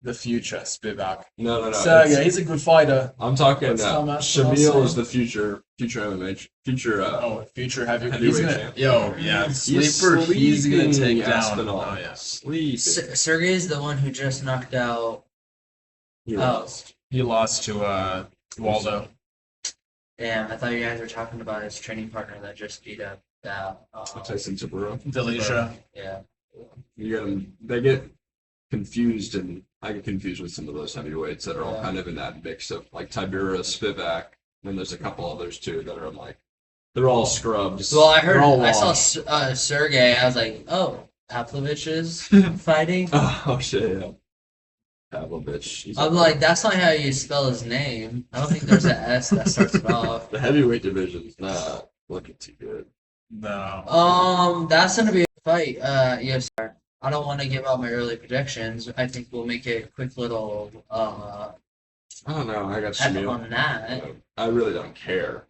the future Spivak. No. Sergey, he's a good fighter. I'm talking What's Tom Aspinall Shamil saying? is the future MMA, Future heavyweight. heavyweight He's champ. sleeper. He's gonna sleeping take down. Aspinall. Oh yeah, Sleeping. Sergey's the one who just knocked out. He Oh. lost. he lost to Waldo. Damn, I thought you guys were talking about his training partner that just beat up that. Tyson Tabura. Delisha. Yeah. You get them. They get confused, and I get confused with some of those heavyweights that are all Yeah. kind of in that mix of like Tibura, Spivak, and there's a couple others too that are like they're all scrubs. Well, I They're all heard. I saw washed. Sergey. I was like, oh, Pavlovich is fighting. Oh shit! Yeah. Pavlovich. He's I'm like, that's not how you spell his name. I don't think there's an S that starts it off. the heavyweight division's not looking too good. No. That's gonna be a fight. Yes, sir. I don't want to give out my early predictions. I think we'll make it a quick little I don't know. I got head Shamil. on that. I really don't care.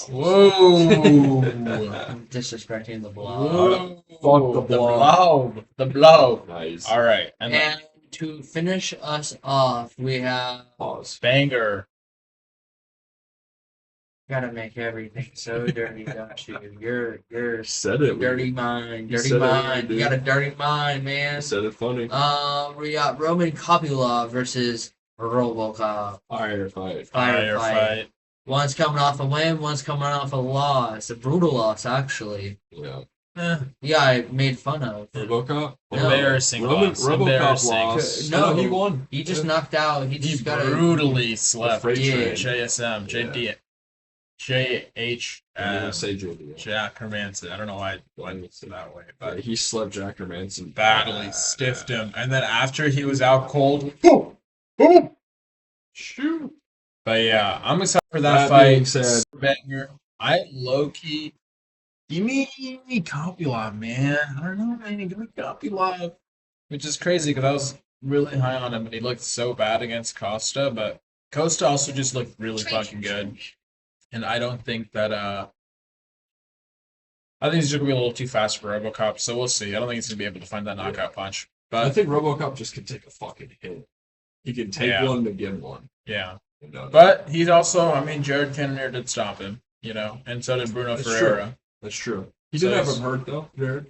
Whoa. I'm disrespecting the blog. Whoa. Fuck the blob. The blob. Nice. All right, and then And to finish us off, we have Pause. banger. gotta make everything so dirty, don't you? You're Said it. dirty mind, You dirty said it, mind. You dude. got a dirty mind, man. Said it funny. We got Roman Kopylov versus RoboCop. Fire fight. Fire fight. One's coming off a win, one's coming off a loss. A brutal loss, actually. Yeah. Yeah, I made fun of. RoboCop. No. Embarrassing loss. RoboCop Embarrassing. lost. No. he won. He just knocked out. He He just got a. brutally slept. freight train. JSM, JD, JH, I'm gonna say JD. Jack Hermanson. I don't know why I said that way, but He slept Jack Hermanson. badly stiffed him. And then after he was out cold, boom, boom. Shoot. But yeah, I'm excited for That that being fight. said- Banger. I low key. Give me Kopylov, man. I don't know, man. Give me Kopylov. Which is crazy because I was really high on him and he looked so bad against Costa, but Costa also just looked really fucking good. And I don't think that I think he's just gonna be a little too fast for RoboCop, so we'll see. I don't think he's gonna be able to find that knockout punch. I But think RoboCop just can take a fucking hit. He can take Yeah. one to give one. yeah. You know? But he's also, I mean, Jared Cannonier did stop him, and so did Bruno That's Ferreira. That's true. He So did have he's- him hurt though, Jared.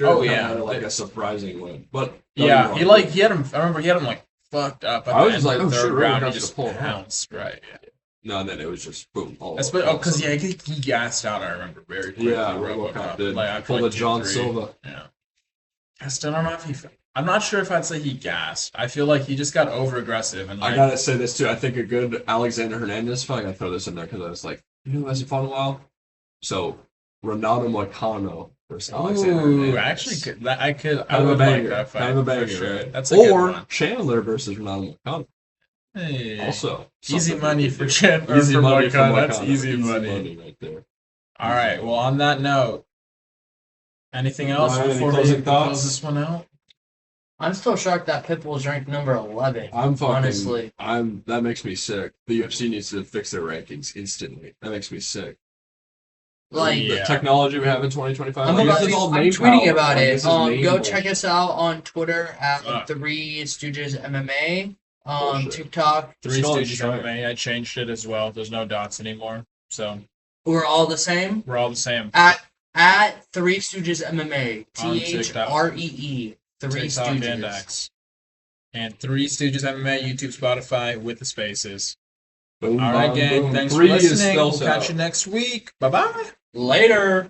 Oh, kinda yeah. had like a surprising win, but Yeah, he had him. I remember he had him like fucked up. At I the was end like, of the oh, third shit, round, he RoboCop's just gonna pull him out. pounced. Right. Yeah. No, and then it was just boom. All That's over. because he gassed out. I remember very quickly. Yeah, RoboCop RoboCop did. Like I Pulled played a John 2-3. Silva. Yeah. I still don't know if he. I'm not sure if I'd say he gassed. I feel like he just got over aggressive and I like. gotta say this too. I think a good Alexander Hernandez fight. I gotta throw this in there because I was like, you know, who hasn't fought in a while. So Ronaldo Moicano versus Alexander Ooh, Hernandez. actually, I Kind of a would banger. like that fight. Kind of a banger, for sure. right? That's a good Or one. Chandler versus Ronaldo Moicano. Hey. Also, Easy something money we for could do. Chandler. Easy for money for Moicano. That's Moicano. easy money. right there. All right. Well, on that note, anything else Ryan, any before we closing thoughts? close this one out? I'm still shocked that Pitbull's ranked number 11. I'm fucking. Honestly. That makes me sick. The UFC needs to fix their rankings instantly. That makes me sick. Like, Yeah. The technology we have in 2025. I'm, like, about this is to, all I'm name tweeting power. about Like, it. this is name Go bullshit. check us out on Twitter at Fuck. Three Stooges MMA. Bullshit. TikTok. Three Still Stooges trying. MMA. I changed it as well. There's no dots anymore, so We're all the same. we're all the same. At Three Stooges MMA. On TikTok. THREE. Three TikTok and Stooges. X. And Three Stooges MMA, YouTube, Spotify with the spaces. Boom, All right, bang, gang. boom. Thanks Three for is listening. We'll spelled catch out. you next week. Bye bye. Later.